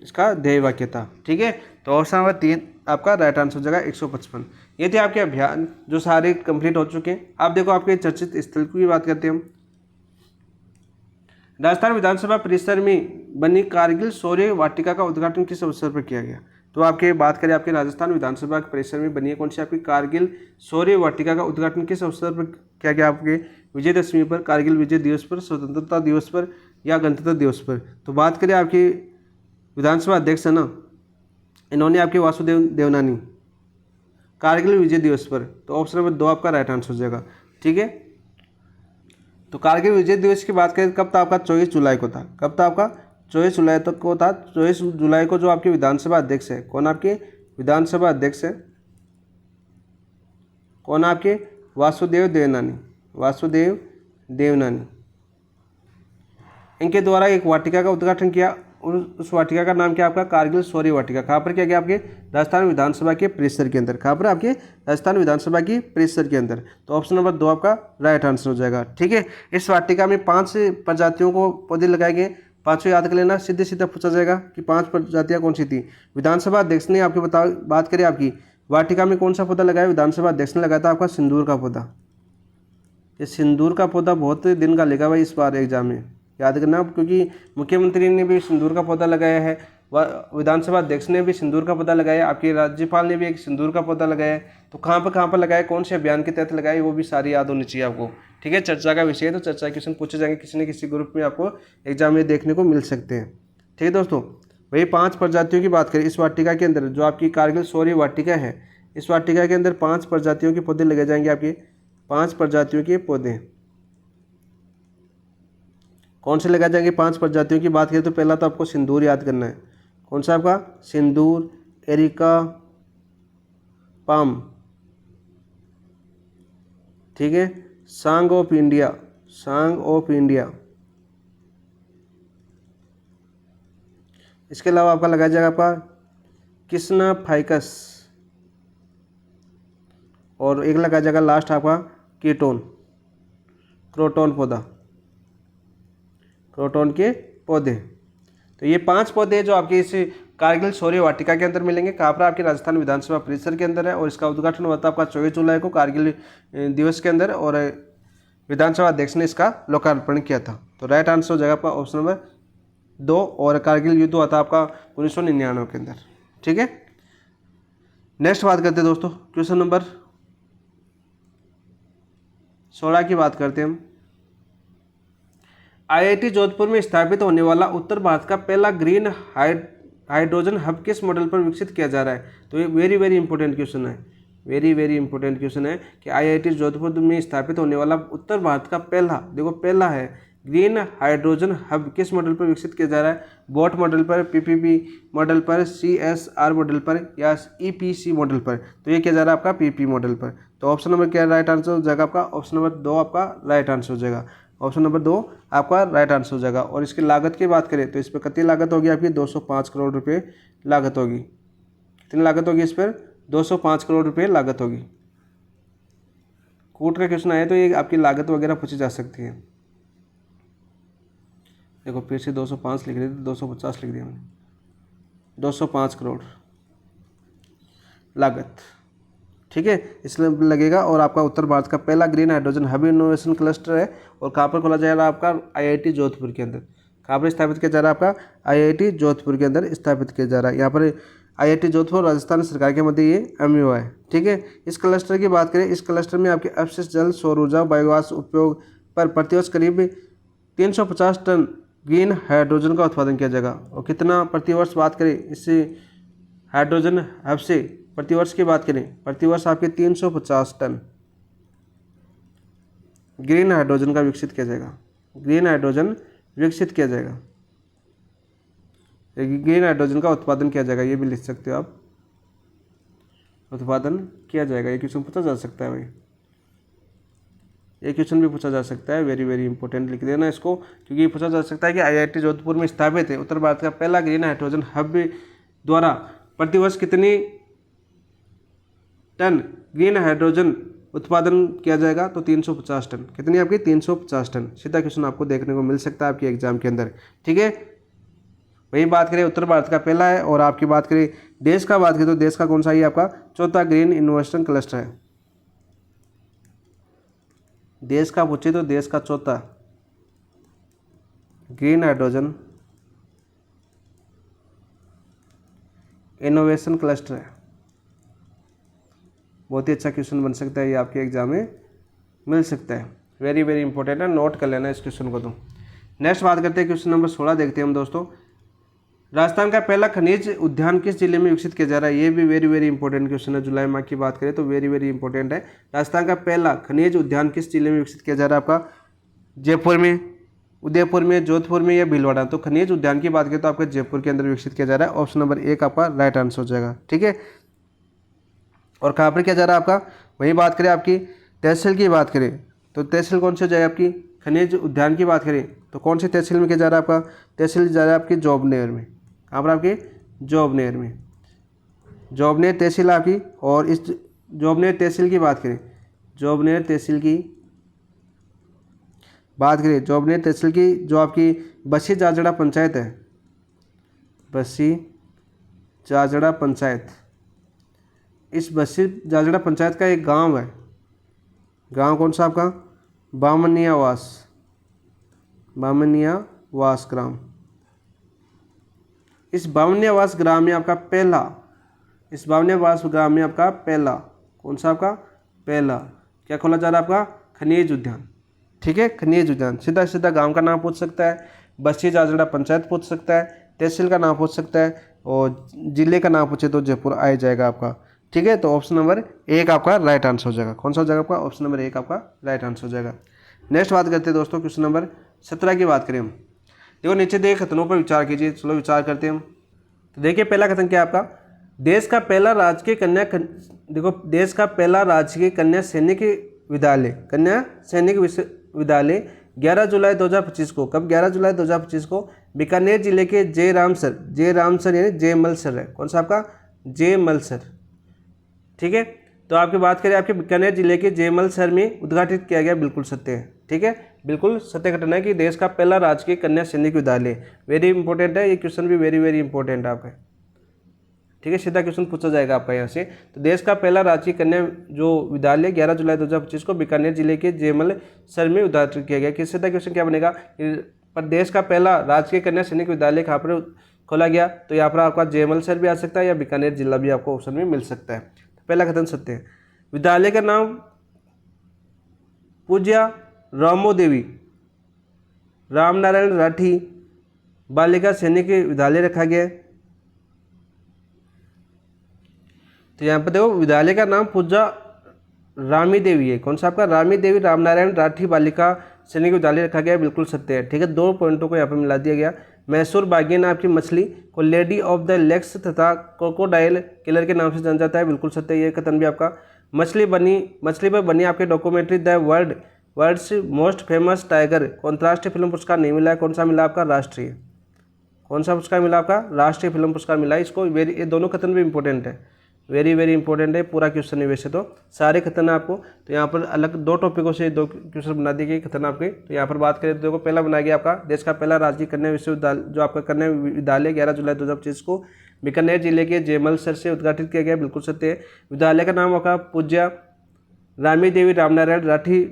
इसका ध्येय वाक्य था। ठीक है, तो ऑप्शन नंबर 3 आपका राइट आंसर हो जाएगा 155। ये थे आपके अभियान जो सारे कंप्लीट हो चुके हैं। अब देखो आपके चर्चित स्थल की बात करते हैं हम। राजस्थान विधानसभा परिसर में बनी कारगिल शौर्य वाटिका का उद्घाटन किस अवसर पर किया गया? तो आपके बात करें आपके राजस्थान विधानसभा के परिसर में बनी है कौन सी? आपकी कारगिल शौर्य वाटिका का उद्घाटन किस अवसर पर किया गया? आपके विजयदशमी पर, कारगिल विजय दिवस पर, स्वतंत्रता दिवस पर या गणतंत्र दिवस पर? तो बात करें आपके विधानसभा अध्यक्ष है ना, इन्होंने आपके वासुदेव देवनानी, कारगिल विजय दिवस पर। तो ऑप्शन नंबर 2 आपका राइट आंसर हो जाएगा। ठीक है, तो कारगिल विजय दिवस की बात करें कब था? आपका 24 जुलाई को था। कब था? आपका 24 जुलाई तक को था। 24 जुलाई को जो आपके विधानसभा अध्यक्ष है, कौन आपके विधानसभा अध्यक्ष है? कौन आपके? वासुदेव देवनानी। वासुदेव देवनानी, इनके द्वारा एक वाटिका का उद्घाटन किया उस वाटिका का नाम क्या आपका, कारगिल शौर्य वाटिका। कहाँ पर क्या गया आपके, राजस्थान विधानसभा के परिसर के अंदर। कहाँ पर आपके, राजस्थान विधानसभा की परिसर के अंदर। तो ऑप्शन नंबर 2 आपका राइट आंसर हो जाएगा। ठीक है, इस वाटिका में 5 प्रजातियों को पौधे लगाए गए। 5 याद कर लेना, सीधे सीधा पूछा जाएगा कि 5 प्रजातियाँ कौन सी थी। विधानसभा अध्यक्ष ने आपके बात करें आपकी वाटिका में कौन सा पौधा लगाया, विधानसभा अध्यक्ष ने लगाया था आपका सिंदूर का पौधा। ये सिंदूर का पौधा बहुत दिन का लेगा भाई इस बार एग्जाम में, याद करना आप, क्योंकि मुख्यमंत्री ने भी सिंदूर का पौधा लगाया है, विधानसभा अध्यक्ष ने भी सिंदूर का पौधा लगाया, आपके राज्यपाल ने भी एक सिंदूर का पौधा लगाया है। तो कहाँ पर लगाया, कौन से अभियान के तहत लगाया, वो भी सारी याद होनी चाहिए आपको। ठीक है, चर्चा का विषय है तो चर्चा क्वेश्चन पूछे जाएंगे किसी न किसी ग्रुप में, आपको एग्जाम में देखने को मिल सकते हैं। ठीक है दोस्तों, वही 5 प्रजातियों की बात करें इस वाटिका के अंदर, जो आपकी कारगिल शौर्य वाटिका है, इस वाटिका के अंदर 5 प्रजातियों के पौधे लगाए जाएंगे। आपके 5 प्रजातियों के पौधे कौन से लगाए जाएंगे, 5 प्रजातियों की बात करें तो पहला तो आपको सिंदूर याद करना है। कौन सा आपका, सिंदूर, एरिका पाम, ठीक है, सांग ऑफ इंडिया, सांग ऑफ इंडिया। इसके अलावा आपका लगाया जाएगा आपका कृष्णा फाइकस, और एक लगाया जाएगा लास्ट आपका कीटोन, क्रोटोन पौधा, क्रोटोन के पौधे। तो ये 5 पौधे जो आपके इस कारगिल शौर्य वाटिका के अंदर मिलेंगे। कहाँ पर, आपके राजस्थान विधानसभा परिसर के अंदर है, और इसका उद्घाटन हुआ था आपका 24 जुलाई को कारगिल दिवस के अंदर, और विधानसभा अध्यक्ष ने इसका लोकार्पण किया था। तो राइट आंसर हो जाएगा आपका ऑप्शन नंबर 2, और कारगिल युद्ध हुआ था आपका 1999 के अंदर। ठीक है, नेक्स्ट बात करते हैं दोस्तों, क्वेश्चन नंबर 16 की बात करते हैं हम। आईआईटी जोधपुर में स्थापित होने वाला उत्तर भारत का पहला ग्रीन हाइड्रोजन हब किस मॉडल पर विकसित किया जा रहा है। तो ये वेरी इंपॉर्टेंट क्वेश्चन है, वेरी इंपॉर्टेंट क्वेश्चन है कि आईआईटी जोधपुर में स्थापित होने वाला उत्तर भारत का पहला, देखो पहला है, ग्रीन हाइड्रोजन हब किस मॉडल पर विकसित किया जा रहा है। बोट मॉडल पर, पीपीपी मॉडल पर, सीएसआर मॉडल पर, या ईपीसी मॉडल पर। तो ये किया जा रहा है आपका पीपी मॉडल पर। तो ऑप्शन नंबर क्या राइट आंसर हो जाएगा आपका, ऑप्शन नंबर 2 आपका राइट आंसर हो जाएगा। ऑप्शन नंबर 2 आपका राइट आंसर हो जाएगा। और इसकी लागत की बात करें तो इस पर कितनी लागत होगी आपकी, 205 करोड़ रुपये लागत होगी। कितनी लागत होगी इस पर, 205 करोड़ रुपये लागत होगी। कूट का क्वेश्चन आया तो ये आपकी लागत वगैरह पूछी जा सकती है। देखो फिर से 205 लिख रहे थे, 250 लिख दिया मैंने, 205 करोड़ लागत। ठीक है, इसलिए लगेगा। और आपका उत्तर भारत का पहला green hydrogen hub innovation cluster है, और कहाँ पर खोला जा रहा है आपका, आईआईटी जोधपुर के अंदर। कहाँ पर स्थापित किया जा रहा है आपका, आईआईटी जोधपुर के अंदर स्थापित किया जा रहा है। यहाँ पर आईआईटी जोधपुर राजस्थान सरकार के मध्य ये एमओयू है। ठीक है, इस क्लस्टर की बात करें, इस क्लस्टर में आपके अपशिष्ट जल, सौर ऊर्जा, बायोगैस उपयोग पर प्रतिवर्ष करीब 350 टन ग्रीन हाइड्रोजन का उत्पादन किया जाएगा। और कितना प्रतिवर्ष बात करें इससे हाइड्रोजन हब से, प्रतिवर्ष की बात करें, प्रतिवर्ष आपके 350 टन ग्रीन हाइड्रोजन का विकसित किया जाएगा, ग्रीन हाइड्रोजन विकसित किया जाएगा, ग्रीन हाइड्रोजन का उत्पादन किया जाएगा। ये भी लिख सकते हो आप, उत्पादन किया जाएगा। ये क्वेश्चन पूछा जा सकता है भाई, ये क्वेश्चन भी पूछा जा सकता है, वेरी इंपॉर्टेंट लिख देना इसको, क्योंकि ये पूछा जा सकता है कि आईआईटी जोधपुर में स्थापित है उत्तर भारत का पहला ग्रीन हाइड्रोजन हब द्वारा प्रतिवर्ष कितनी टन ग्रीन हाइड्रोजन उत्पादन किया जाएगा। तो 350 टन। कितनी आपकी, 350 टन। सीधा क्वेश्चन आपको देखने को मिल सकता है आपके एग्जाम के अंदर। ठीक है, वही बात करें उत्तर भारत का पहला है। और आपकी बात करें देश का बात करें तो देश का कौन सा ही आपका चौथा ग्रीन इनोवेशन क्लस्टर है। देश का पूछे तो देश का चौथा ग्रीन हाइड्रोजन इनोवेशन क्लस्टर है। बहुत ही अच्छा क्वेश्चन बन सकता है, ये आपके एग्जाम में मिल सकता है। वेरी इंपॉर्टेंट है, नोट कर लेना इस क्वेश्चन को। तो नेक्स्ट बात करते हैं, क्वेश्चन नंबर 16 देखते हैं हम दोस्तों। राजस्थान का पहला खनिज उद्यान किस जिले में विकसित किया जा रहा है। ये भी वेरी इंपॉर्टेंट क्वेश्चन है। जुलाई माह की बात करें तो वेरी इंपॉर्टेंट है। राजस्थान का पहला खनिज उद्यान किस जिले में विकसित किया जा रहा है आपका, जयपुर में, उदयपुर में, जोधपुर में या भीलवाड़ा। तो खनिज उद्यान की बात करें तो आपका जयपुर के अंदर विकसित किया जा रहा है। ऑप्शन नंबर 1 आपका राइट आंसर हो जाएगा। ठीक है, और कहाँ पर किया जा रहा है आपका, वही बात करें आपकी तहसील की बात करें तो तहसील कौन सी हो जाएगी आपकी, खनिज उद्यान की बात करें तो कौन सी तहसील में किया जा रहा है आपका, तहसील जा रहा है आपकी जोबनेर में। कहाँ पर आपकी, जोबनेर में, जोबनेर तहसील आपकी। और इस जोबनेर तहसील की बात करें, जोबनेर तहसील की बात करें, जोबनेर तहसील की जो आपकी बसी जाजड़ा पंचायत है, बसी जाजड़ा पंचायत, इस बसी जाजड़ा पंचायत का एक गांव है, गांव कौन सा आपका, बामनियावास, बामनियावास ग्राम। इस बामनियावास ग्राम में आपका पहला, इस बामनियावास ग्राम में आपका पहला, कौन सा आपका, पहला क्या खोला जा रहा है आपका, खनिज उद्यान। ठीक है, खनिज उद्यान। सीधा सीधा गांव का नाम पूछ सकता है, बस्ती जाजड़ा पंचायत पूछ सकता है, तहसील का नाम पूछ सकता है, और जिले का नाम पूछे तो जयपुर आ जाएगा आपका। ठीक है, तो ऑप्शन नंबर 1 आपका राइट आंसर हो जाएगा। कौन सा हो जाएगा आपका, ऑप्शन नंबर 1 आपका राइट आंसर हो जाएगा। नेक्स्ट बात करते हैं दोस्तों, क्वेश्चन नंबर 17 की बात करें हम। देखो नीचे दिए कथनों पर विचार कीजिए। चलो विचार करते हैं हम। तो देखिए पहला कथन क्या है आपका, देश का पहला राजकीय कन्या देखो देश का पहला राजकीय कन्या सैनिक विद्यालय, कन्या सैनिक विद्यालय 11 जुलाई 2025 को, कब 11 जुलाई 2025 को बीकानेर जिले के जयरामसर यानी जयमलसर है। कौन सा आपका, जयमलसर। ठीक है, तो आपकी बात करें आपके बीकानेर जिले के जयमलसर में उद्घाटित किया गया, बिल्कुल सत्य है। ठीक है, बिल्कुल सत्य घटना है कि देश का पहला राजकीय कन्या सैनिक विद्यालय, वेरी इंपॉर्टेंट है ये क्वेश्चन भी, वेरी वेरी इंपॉर्टेंट है आपका। ठीक है, सीधा क्वेश्चन पूछा जाएगा आपका यहाँ से। तो देश का पहला राजकीय कन्या जो विद्यालय 11 जुलाई 2025 को बीकानेर जिले के जयमलसर में उद्घाटित किया गया। कि सीधा क्वेश्चन क्या बनेगा, पर देश का पहला राजकीय कन्या सैनिक विद्यालय कहाँ पर खोला गया, तो यहाँ पर आपका जयमलसर भी आ सकता है या बीकानेर जिला भी आपको ऑप्शन में मिल सकता है। तो पहला कथन सत्य है। विद्यालय का नाम पूज्या रामो देवी रामनारायण राठी बालिका सैनिक विद्यालय रखा गया है। तो यहाँ पर देखो विद्यालय का नाम पूज्या रामी देवी है। कौन सा आपका, रामी देवी रामनारायण राठी बालिका सैनिक विद्यालय रखा गया है, बिल्कुल सत्य है। ठीक है, 2 पॉइंटों को यहाँ पर मिला दिया गया। मैसूर बागिन आपकी मछली को लेडी ऑफ द लेक्स तथा क्रोकोडाइल किलर के नाम से जाना जाता है, बिल्कुल सत्य है। ये कथन भी आपका। मछली पर बनी आपके documentary the world's most famous tiger को अंतर्राष्ट्रीय फिल्म पुरस्कार नहीं मिला है। कौन सा मिला आपका, राष्ट्रीय। कौन सा पुरस्कार मिला आपका, राष्ट्रीय फिल्म पुरस्कार मिला है इसको। ये दोनों कथन भी इंपॉर्टेंट है, वेरी वेरी इंपॉर्टेंट है। पूरा क्वेश्चन है वैसे तो सारे कथन आपको, तो यहाँ पर अलग 2 टॉपिकों से 2 क्वेश्चन बना दिए गए कथन आपके। तो यहाँ पर बात करें तो देखो पहला बनाया गया आपका, देश का पहला राजकीय कन्या विश्वविद्यालय जो आपका कन्या विद्यालय 11 जुलाई 2025 को बीकानेर जिले के जयमलसर से उद्घाटित किया गया, बिल्कुल सत्य है। विद्यालय का नाम आपका पूज्या रामी देवी रामनारायण राठी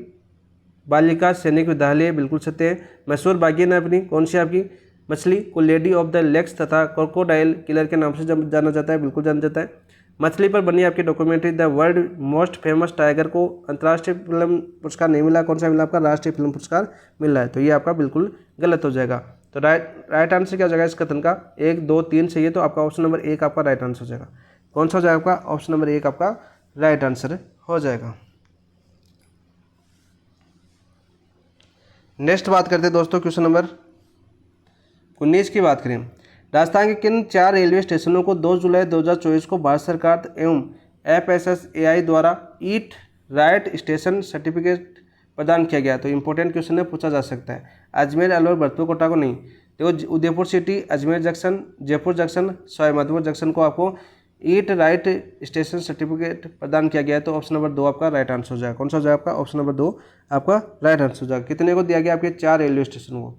बालिका सैनिक विद्यालय, बिल्कुल सत्य है। मैसूर बागिन अपनी कौन सी आपकी मछली को लेडी ऑफ द लेक्स तथा क्रोकोडाइल किलर के नाम से जाना जाता है, बिल्कुल जाना जाता है। मछली पर बनी आपकी documentary the world most famous tiger को अंतर्राष्ट्रीय फिल्म पुरस्कार नहीं मिला। कौन सा मिला आपका, राष्ट्रीय फिल्म पुरस्कार मिला है। तो ये आपका बिल्कुल गलत हो जाएगा। तो राइट आंसर क्या हो जाएगा इस कथन का, 1 2 3 चाहिए तो आपका ऑप्शन नंबर 1 आपका राइट आंसर हो जाएगा। कौन सा हो जाएगा आपका, ऑप्शन नंबर 1 आपका राइट आंसर हो जाएगा। नेक्स्ट बात करते हैं दोस्तों, क्वेश्चन नंबर 19 की बात करें। राजस्थान के किन 4 रेलवे स्टेशनों को 2 जुलाई 2024 को भारत सरकार एवं FSSAI द्वारा ईट राइट स्टेशन सर्टिफिकेट प्रदान किया गया। तो इंपॉर्टेंट क्वेश्चन है, पूछा जा सकता है। अजमेर, अलवर, भरतपुर, कोटा को नहीं। देखो Udaipur city, Ajmer junction, Jaipur junction, Sawai Madhopur junction को आपको ईट राइट स्टेशन सर्टिफिकेट प्रदान किया गया है। तो ऑप्शन नंबर 2 आपका राइट आंसर हो जाएगा। कौन सा हो जाएगा आपका, ऑप्शन नंबर 2 आपका राइट आंसर हो जाएगा। कितने को दिया गया आपके, 4 रेलवे स्टेशन को।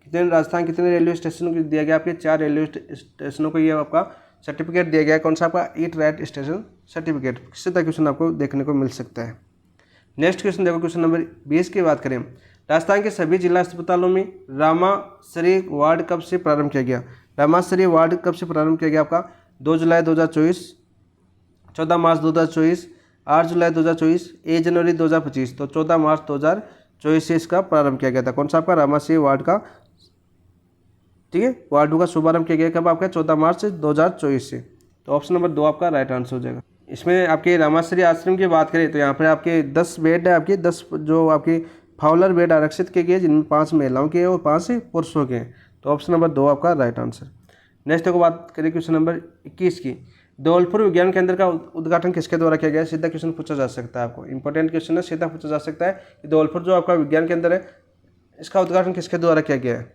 कितने राजस्थान कितने रेलवे स्टेशन को दिया गया आपके, 4 रेलवे स्टेशनों को ये आपका सर्टिफिकेट दिया गया है। कौन सा आपका, ईट राइट स्टेशन सर्टिफिकेट। किसी तरह क्वेश्चन आपको देखने को मिल सकता है। नेक्स्ट क्वेश्चन देखो, क्वेश्चन नंबर 20 की बात करें। राजस्थान के सभी जिला अस्पतालों में रामाश्री वार्ड कब से प्रारंभ किया गया। रामाश्री वार्ड कब से प्रारंभ किया गया आपका, 2 जुलाई 2024, 14 मार्च 2024, 8 जुलाई 2024, 1 जनवरी 2025। तो 14 मार्च 2024 से इसका प्रारंभ किया गया था। कौन सा आपका, रामाश्री वार्ड का, ठीक है, वार्ड का शुभारंभ किया गया कब आपका, 14 मार्च 2024 से। तो ऑप्शन नंबर 2 आपका राइट आंसर हो जाएगा। इसमें आपके रामाश्री आश्रम की बात करें तो यहाँ पर आपके 10 बेड है, आपके 10 जो आपके फाउलर बेड आरक्षित किए गए, जिनमें 5 महिलाओं के और 5 पुरुषों के हैं। तो ऑप्शन नंबर 2 आपका राइट आंसर। नेक्स्ट को बात करें क्वेश्चन नंबर 21 की। धौलपुर विज्ञान केंद्र का उद्घाटन किसके द्वारा किया गया है। सीधा क्वेश्चन पूछा जा सकता है आपको, इंपॉर्टेंट क्वेश्चन है, सीधा पूछा जा सकता है कि धौलपुर जो आपका विज्ञान केंद्र है इसका उद्घाटन किसके द्वारा किया गया है?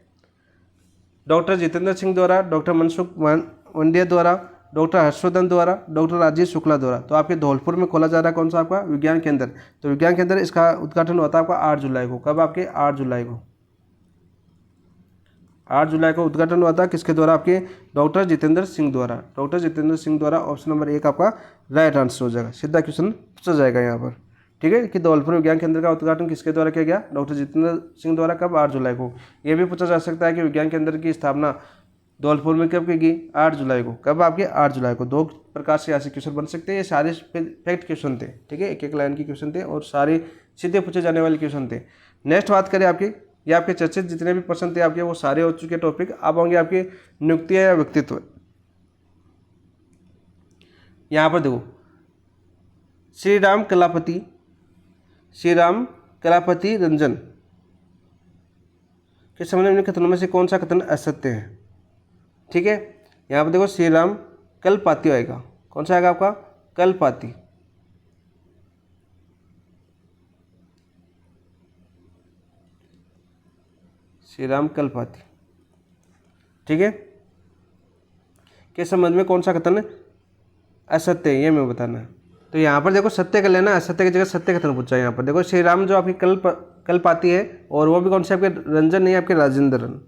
डॉक्टर जितेंद्र सिंह द्वारा, डॉक्टर मनसुख मांडविया द्वारा, डॉक्टर हर्षवर्धन द्वारा, डॉक्टर राजीव शुक्ला द्वारा। तो आपके धौलपुर में खोला जा रहा है कौन सा आपका विज्ञान केंद्र। तो विज्ञान केंद्र इसका उद्घाटन होता है आपका 8 जुलाई को। कब आपके 8 जुलाई को, 8 जुलाई को उद्घाटन हुआ था किसके द्वारा? आपके डॉक्टर जितेंद्र सिंह द्वारा। डॉक्टर जितेंद्र सिंह द्वारा ऑप्शन नंबर 1 आपका राइट आंसर हो जाएगा। सीधा क्वेश्चन पूछा जाएगा यहाँ पर, ठीक है, कि धौलपुर विज्ञान केंद्र का उद्घाटन किसके द्वारा किया गया? डॉक्टर जितेंद्र सिंह द्वारा। कब? 8 जुलाई को। ये भी पूछा जा सकता है कि विज्ञान केंद्र की स्थापना धौलपुर में कब की गई? 8 जुलाई को। कब? आपके 8 जुलाई को। 2 प्रकार से ऐसे क्वेश्चन बन सकते हैं। ये सारे फैक्ट क्वेश्चन थे, ठीक है, एक एक लाइन के क्वेश्चन थे और सारे सीधे पूछे जाने वाले क्वेश्चन थे। नेक्स्ट बात करें आपकी, ये आपके चर्चित जितने भी प्रश्न थे आपके वो सारे हो चुके टॉपिक। अब होंगे आपके नियुक्तियां या व्यक्तित्व। यहाँ पर देखो, श्री राम कलापति रंजन के संबंध में कथनों में से कौन सा कथन असत्य है? ठीक है, यहाँ पर देखो श्री राम कलपाती आएगा। कौन सा आएगा आपका? कलपाती। श्री राम कलपाती, ठीक है, के संबंध में कौन सा कथन असत्य है ये मैं बताना है। तो यहाँ पर देखो सत्य कर लेना, असत्य की जगह सत्य कथन पूछा है। यहाँ पर देखो श्री राम जो आपकी कलपाती है और वो भी कौन से आपके रंजन नहीं आपके राजेंद्रन।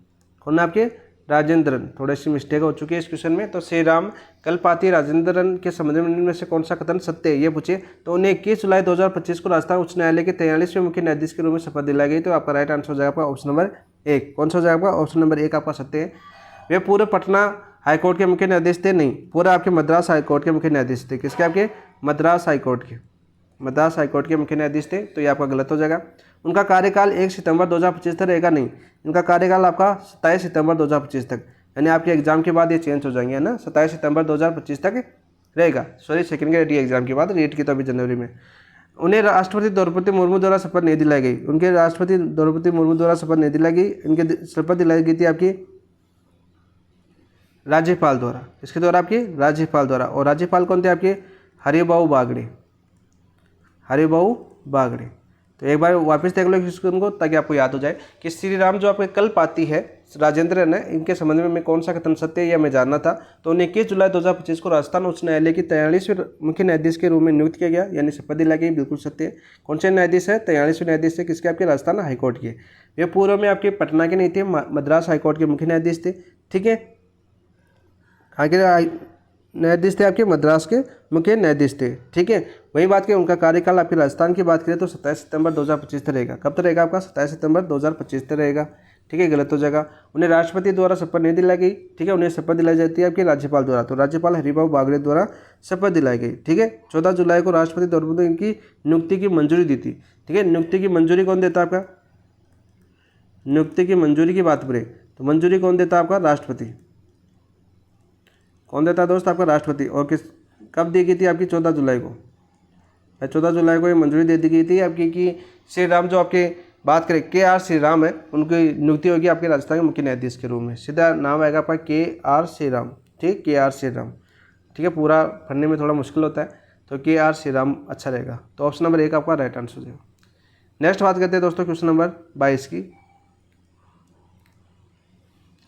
कौन है आपके? राजेंद्रन। थोड़ी सी मिस्टेक हो चुकी है इस क्वेश्चन में। तो श्री राम कलपाती राजेंद्रन के संबंध में इनमें से कौन सा कथन सत्य है ये पूछे। तो उन्हें 21 जुलाई 2025 को राजस्थान उच्च न्यायालय के 43वें मुख्य न्यायाधीश के रूप में शपथ दिलाई गई। तो आपका राइट आंसर हो जाएगा आपका ऑप्शन नंबर 1। कौन सा हो जाएगा? ऑप्शन नंबर 1 आपका सत्य है। वे पूरे पटना हाईकोर्ट के मुख्य न्यायाधीश थे? नहीं, पूरा आपके मद्रास हाईकोर्ट के मुख्य न्यायाधीश थे। किसके? आपके मद्रास हाईकोर्ट के मुख्य न्यायाधीश थे। तो ये आपका गलत हो जाएगा। उनका कार्यकाल 1 सितंबर 2025 तक रहेगा? नहीं, इनका कार्यकाल आपका 27 सितंबर 2025 तक, यानी आपके एग्जाम के बाद ये चेंज हो जाएंगे, है ना, 27 सितंबर 2025 तक रहेगा। सॉरी, सेकंड ग्रेड एग्जाम के बाद, रीट की तो अभी जनवरी में। उन्हें राष्ट्रपति द्रौपदी मुर्मू द्वारा शपथ नहीं दिलाई गई। उनके राष्ट्रपति द्रौपदी मुर्मू द्वारा शपथ नहीं दिलाई गई। इनके शपथ दिलाई गई थी आपकी राज्यपाल द्वारा। इसके द्वारा? आपकी राज्यपाल द्वारा। और राज्यपाल कौन थे आपके? हरिभाऊ बागड़े। तो एक बार वापस देख लो क्वेश्चन को ताकि आपको याद हो जाए कि श्री राम जो आपके कलपाती है राजेंद्रन है, इनके संबंध में कौन सा कथन सत्य है यह मैं जानना था। तो उन्हें 21 जुलाई 2025 को राजस्थान उच्च न्यायालय की 43वें मुख्य न्यायाधीश के रूप में नियुक्त किया गया, यानी शपथ दिलाई गई। बिल्कुल सत्य है। कौन से न्यायाधीश है? 43वें न्यायाधीश है। किसके? आपके राजस्थान हाईकोर्ट के। वे पूर्व में आपके पटना के नहीं थे, मद्रास हाईकोर्ट के मुख्य न्यायाधीश थे। ठीक है, आगे न्यायाधीश थे आपके मद्रास के मुख्य न्यायाधीश थे। ठीक है, वही बात करें उनका कार्यकाल आपके राजस्थान की बात करें तो 27 सितंबर 2025 तक रहेगा। कब तक रहेगा आपका? 27 सितंबर 2025 तक रहेगा। ठीक है, गलत हो जाएगा। उन्हें राष्ट्रपति द्वारा शपथ नहीं दिलाई गई। ठीक है, उन्हें शपथ दिलाई जाती है आपके राज्यपाल द्वारा। तो राज्यपाल हरिभाऊ बागड़े द्वारा शपथ दिलाई गई। ठीक है, 14 जुलाई को राष्ट्रपति द्रौपदी इनकी नियुक्ति की मंजूरी दी थी। ठीक है, नियुक्ति की मंजूरी कौन देता है आपका? नियुक्ति की मंजूरी की बात करें तो मंजूरी कौन देता है आपका? राष्ट्रपति। कौन देता है दोस्त? आपका राष्ट्रपति। और किस कब दी गई थी आपकी? 14 जुलाई को। 14 जुलाई को ये मंजूरी दे दी गई थी आपकी कि श्री राम जो आपके बात करें KR श्री राम है, उनकी नियुक्ति होगी आपके राजस्थान के मुख्य न्यायाधीश के रूप में। सीधा नाम आएगा आपका KR श्री राम। ठीक, KR श्री राम। ठीक है, पूरा पढ़ने में थोड़ा मुश्किल होता है तो KR श्री राम अच्छा रहेगा। तो ऑप्शन नंबर 1 आपका राइट आंसर हो जाएगा। नेक्स्ट बात करते हैं दोस्तों क्वेश्चन नंबर 22 की।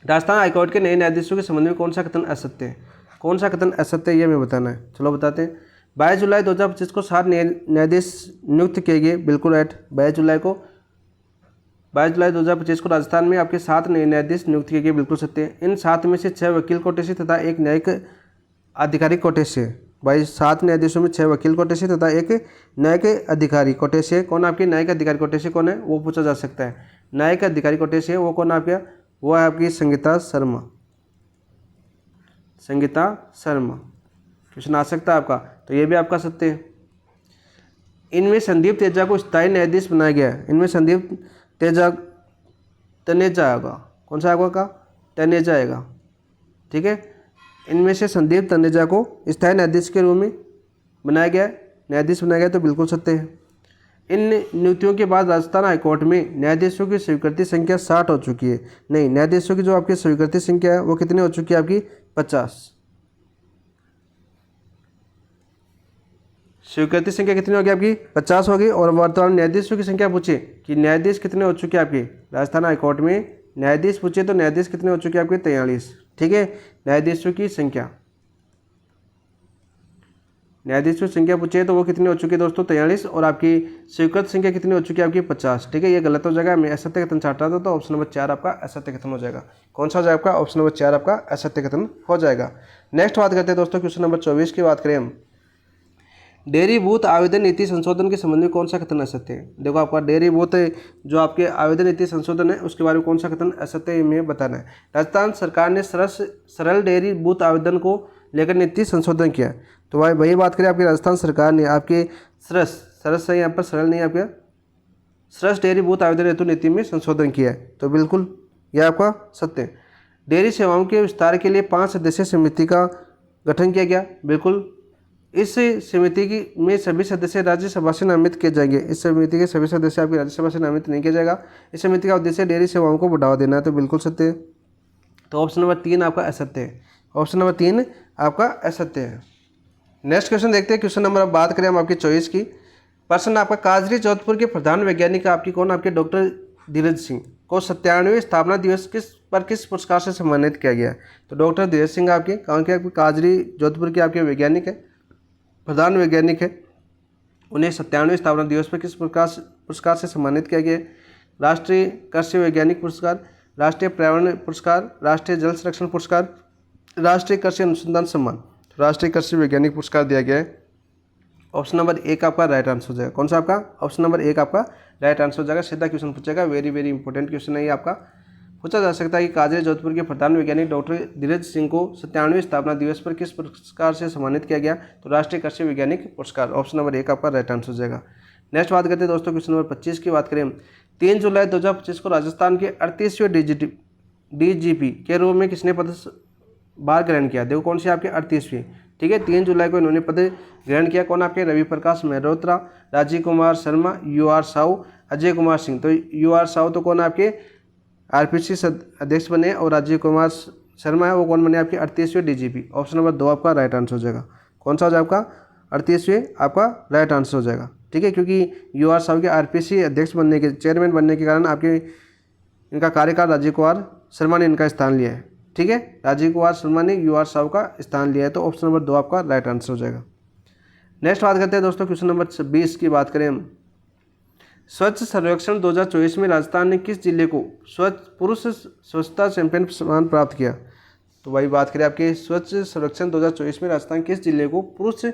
राजस्थान हाईकोर्ट के नए न्यायाधीशों के संबंध में कौन सा कथन असत्य है? कौन सा कथन असत्य है ये मैं बताना है। चलो बताते हैं। 22 जुलाई 2025 को 7 न्यायाधीश नियुक्त किए गए। बिल्कुल राइट। 22 जुलाई 2025 को राजस्थान में आपके 7 नए न्यायाधीश नियुक्त किए गए। बिल्कुल सत्य है। इन 7 में से 6 वकील कोटे से तथा 1 न्यायिक आधिकारिक कोटे से। भाई 7 न्यायाधीशों में 6 वकील कोटे से तथा 1 न्यायिक अधिकारी कोटे से। कौन आपके न्यायिक अधिकारी कोटे से कौन है वो पूछा जा सकता है। न्यायिक अधिकारी कोटे से वो कौन आपका? वो है आपकी संगीता शर्मा। क्वेश्चन आ सकता है आपका, तो ये भी आपका सत्य है। इनमें संदीप तेजा को स्थायी न्यायाधीश बनाया गया है। इनमें संदीप तनेजा आएगा। कौन सा आएगा? तनेजा आएगा। ठीक है, इनमें से संदीप तनेजा को स्थायी न्यायाधीश के रूप में बनाया गया है, न्यायाधीश बनाया गया। तो बिल्कुल सत्य है। इन नियुक्तियों के बाद राजस्थान हाईकोर्ट में न्यायाधीशों की स्वीकृति संख्या 60 हो चुकी है। नहीं, न्यायाधीशों की जो आपकी स्वीकृति संख्या है वो कितनी हो चुकी है आपकी? 50। स्वीकृति संख्या कितनी होगी आपकी 50 होगी। और वर्तमान न्यायाधीशों की संख्या पूछे कि न्यायाधीश कितने हो चुके हैं आपके राजस्थान हाईकोर्ट में, न्यायाधीश पूछे तो न्यायाधीश कितने हो चुके हैं आपके 43। ठीक है, न्यायाधीशों की संख्या, न्यायाधीशों की संख्या पूछे तो वो कितनी हो चुकी है दोस्तों 43। और आपकी स्वीकृत संख्या कितनी हो चुकी है आपकी 50। ठीक है, ये गलत हो जाएगा, मैं असत्य कथन चाहता था तो ऑप्शन नंबर 4 आपका असत्य कथन हो जाएगा। कौन सा हो जाएगा आपका ऑप्शन नंबर 4 आपका असत्य कथन हो जाएगा। नेक्स्ट बात करते हैं दोस्तों क्वेश्चन नंबर 24 की बात करें हम, डेयरी बूथ आवेदन नीति संशोधन के संबंध में कौन सा कथन असत्य है। देखो आपका डेयरी बूथ जो आपके आवेदन नीति संशोधन है उसके बारे में कौन सा कथन असत्य है में बताना है। राजस्थान सरकार ने सरल डेयरी बूथ आवेदन को लेकर नीति संशोधन किया। तो भाई वही बात करें आपकी राजस्थान सरकार ने आपके सरस है यहाँ पर सरल नहीं, आपके सरस डेयरी बूथ आवेदन हेतु नीति में संशोधन किया है, तो बिल्कुल यह आपका सत्य है। डेयरी सेवाओं के विस्तार के लिए 5 सदस्यीय समिति का गठन किया गया, बिल्कुल। इस समिति की में सभी सदस्य राज्यसभा से नामित किए जाएंगे। इस समिति के सभी सदस्य आपकी राज्यसभा से नामित नहीं किया जाएगा। इस समिति का उद्देश्य डेयरी सेवाओं को बढ़ावा देना है, तो बिल्कुल सत्य है। तो ऑप्शन नंबर 3 आपका असत्य है, ऑप्शन नंबर 3 आपका असत्य है। नेक्स्ट क्वेश्चन देखते हैं। क्वेश्चन नंबर बात करें हम आपकी 24 की। प्रश्न आपका काजरी जोधपुर के प्रधान वैज्ञानिक आपकी कौन, आपके डॉक्टर धीरज सिंह को 97वें स्थापना दिवस किस पुरस्कार से सम्मानित किया गया। तो डॉक्टर धीरज सिंह आपके कौन के आपके काजरी जोधपुर के आपके वैज्ञानिक है, प्रधान वैज्ञानिक है, उन्हें 97वें स्थापना दिवस पर किस पुरस्कार से सम्मानित किया गया। राष्ट्रीय कृषि वैज्ञानिक पुरस्कार, राष्ट्रीय पर्यावरण पुरस्कार, राष्ट्रीय जल संरक्षण पुरस्कार, राष्ट्रीय कृषि अनुसंधान सम्मान। राष्ट्रीय कृषि वैज्ञानिक पुरस्कार दिया गया है। ऑप्शन नंबर 1 आपका राइट आंसर हो जाएगा। कौन सा आपका ऑप्शन नंबर 1 आपका राइट आंसर हो जाएगा। सीधा क्वेश्चन पूछेगा, वेरी वेरी इंपॉर्टेंट क्वेश्चन है ये आपका। पूछा जा सकता है कि काजरी जोधपुर के प्रधान वैज्ञानिक डॉक्टर धीरज सिंह को 97वें स्थापना दिवस पर किस पुरस्कार से सम्मानित किया गया। तो राष्ट्रीय कृषि वैज्ञानिक पुरस्कार, ऑप्शन नंबर 1 आपका राइट आंसर हो जाएगा। नेक्स्ट बात करते हैं दोस्तों क्वेश्चन नंबर 25 की बात करें। 3 जुलाई 2025 को राजस्थान के 38वें DGP के रूप में किसने पदभार ग्रहण किया। देखो कौन सी आपके 38वीं। ठीक है, 3 जुलाई को इन्होंने पद ग्रहण किया। कौन आपके रवि प्रकाश मेहरोत्रा, राजीव कुमार शर्मा, UR साहू, अजय कुमार सिंह। तो UR साहू तो कौन आपके RPC अध्यक्ष बने, और राजीव कुमार शर्मा है वो कौन बने आपके 38वें DGP। ऑप्शन नंबर 2 आपका राइट आंसर हो जाएगा। कौन सा हो जाएगा आपका 38वें आपका राइट आंसर हो जाएगा। ठीक है, क्योंकि UR साहू के RPC अध्यक्ष बनने के चेयरमैन बनने के कारण आपके इनका कार्यकाल राजीव कुमार शर्मा ने इनका स्थान लिया है। ठीक है, राजीव कुमार शर्मा ने UR साहू का स्थान लिया है, तो ऑप्शन नंबर 2 आपका राइट आंसर हो जाएगा। नेक्स्ट बात करते हैं दोस्तों क्वेश्चन नंबर 26 की बात करें हम। स्वच्छ सर्वेक्षण 2024 में राजस्थान ने किस जिले को पुरुष स्वच्छता चैंपियन सम्मान प्राप्त किया। तो भाई बात करें आपके स्वच्छ सर्वेक्षण 2024 में राजस्थान किस जिले को पुरुष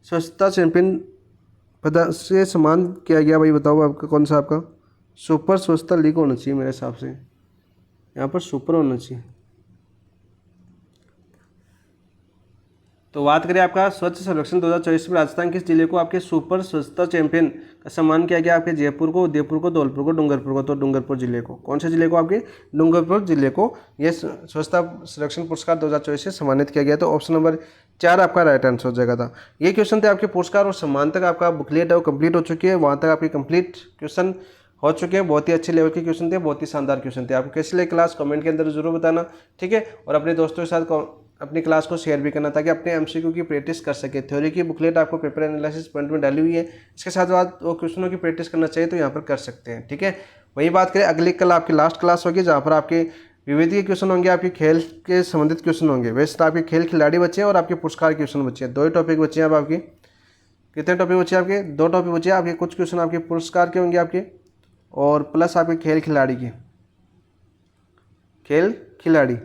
स्वच्छता चैंपियन पद से सम्मान किया गया। भाई बताओ आपका कौन सा आपका सुपर स्वच्छता लीग होना चाहिए मेरे हिसाब से, यहाँ पर सुपर होना चाहिए। तो बात करें आपका स्वच्छ सर्वेक्षण 2024 में राजस्थान किस जिले को आपके सुपर स्वच्छता चैंपियन का सम्मान किया गया। आपके जयपुर को, उदयपुर को, धौलपुर को, डूंगरपुर को। तो डूंगरपुर जिले को, कौन से जिले को आपके डूंगरपुर जिले को ये स्वच्छता सर्वेक्षण पुरस्कार 2024 से सम्मानित किया गया। तो ऑप्शन नंबर 4 आपका राइट आंसर हो जाएगा था। ये क्वेश्चन थे आपके पुरस्कार और सम्मान तक आपका बुकलेट है वो कंप्लीट हो चुकी है, वहाँ तक आपके कंप्लीट क्वेश्चन हो चुके हैं। बहुत ही अच्छे लेवल के क्वेश्चन थे, बहुत ही शानदार क्वेश्चन थे। आपको कैसी लगी क्लास कमेंट के अंदर जरूर बताना। ठीक है, और अपने दोस्तों के साथ अपनी क्लास को शेयर भी करना ताकि अपने MCQ की प्रैक्टिस कर सके। थ्योरी की बुकलेट आपको पेपर एनालिसिस पॉइंट में डाली हुई है, इसके साथ साथ वो क्वेश्चनों की प्रैक्टिस करना चाहिए तो यहाँ पर कर सकते हैं। ठीक है, वही बात करें अगली कल आपकी लास्ट क्लास होगी जहाँ पर आपके विविध के क्वेश्चन होंगे, आपके खेल के संबंधित क्वेश्चन होंगे। वैसे तो आपके खेल खिलाड़ी बच्चे हैं और आपके पुरस्कार क्वेश्चन बच्चे हैं, 2 ही टॉपिक बच्चे हैं। अब आपके कितने टॉपिक बचे हैं आपके 2 टॉपिक बचे हैं आपके। कुछ क्वेश्चन आपके पुरस्कार के होंगे आपके, और प्लस आपके खेल खिलाड़ी के, खेल खिलाड़ी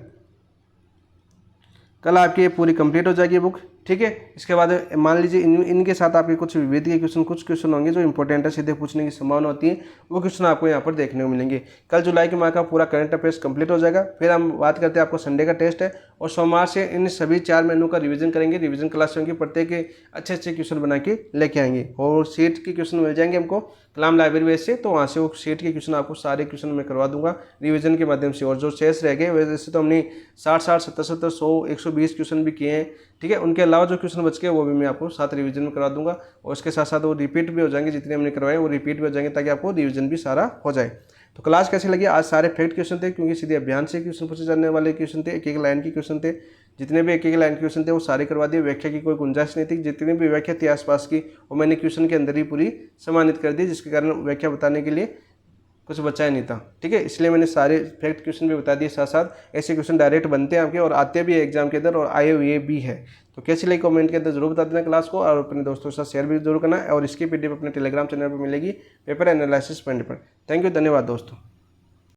कल आपकी ये पूरी कंप्लीट हो जाएगी बुक। ठीक है, इसके बाद मान लीजिए इनके साथ आपके कुछ विविध के क्वेश्चन, कुछ क्वेश्चन होंगे जो इंपॉर्टेंट है, सीधे पूछने की संभावना होती है, वो क्वेश्चन आपको यहाँ पर देखने को मिलेंगे। कल जुलाई के माह का पूरा करंट अफेयर्स कंप्लीट हो जाएगा। फिर हम बात करते हैं आपको संडे का टेस्ट है, और सोमवार से इन सभी 4 महीनों का रिवीजन करेंगे। रिवीजन क्लास होंगी, प्रत्येक अच्छे अच्छे क्वेश्चन बना के लेके आएंगे, और सीट के क्वेश्चन मिल जाएंगे हमको कलाम लाइब्रेरी बेस से, तो वहाँ से वो सीट के क्वेश्चन आपको सारे क्वेश्चन मैं करवा दूंगा रिवीजन के माध्यम से। और जो शेष रह गए वैसे तो हमने 60, 70, 100, 120 क्वेश्चन भी किए हैं। ठीक है, उनके अलावा जो क्वेश्चन बच गए वो भी मैं आपको साथ रिवीजन में करवा दूंगा, और उसके साथ साथ वो रिपीट भी हो जाएंगे, जितने हमने करवाए वो रिपीट भी हो जाएंगे ताकि आपको रिवीजन भी सारा हो जाए। तो क्लास कैसी लगी? आज सारे फैक्ट क्वेश्चन थे, क्योंकि सीधे अभियान से क्वेश्चन पूछे जाने वाले क्वेश्चन थे, एक एक लाइन के क्वेश्चन थे। जितने भी एक एक लाइन क्वेश्चन थे वो सारे करवा दिए, व्याख्या की कोई गुंजाइश नहीं थी। जितनी भी व्याख्या थी आसपास की वो मैंने क्वेश्चन के अंदर ही पूरी सम्मानित कर दी, जिसके कारण व्याख्या बताने के लिए कुछ बचा ही नहीं था। ठीक है, इसलिए मैंने सारे फैक्ट क्वेश्चन भी बता दिए। साथ साथ ऐसे क्वेश्चन डायरेक्ट बनते हैं आपके और आते भी है एग्जाम के अंदर और आए हुए भी है। तो कैसी लगी कमेंट के अंदर जरूर बता देना क्लास को, और अपने दोस्तों के साथ शेयर भी जरूर करना। और इसकी पीडीएफ अपने टेलीग्राम चैनल पर मिलेगी, पेपर एनालिसिस पॉइंट पर। थैंक यू, धन्यवाद दोस्तों।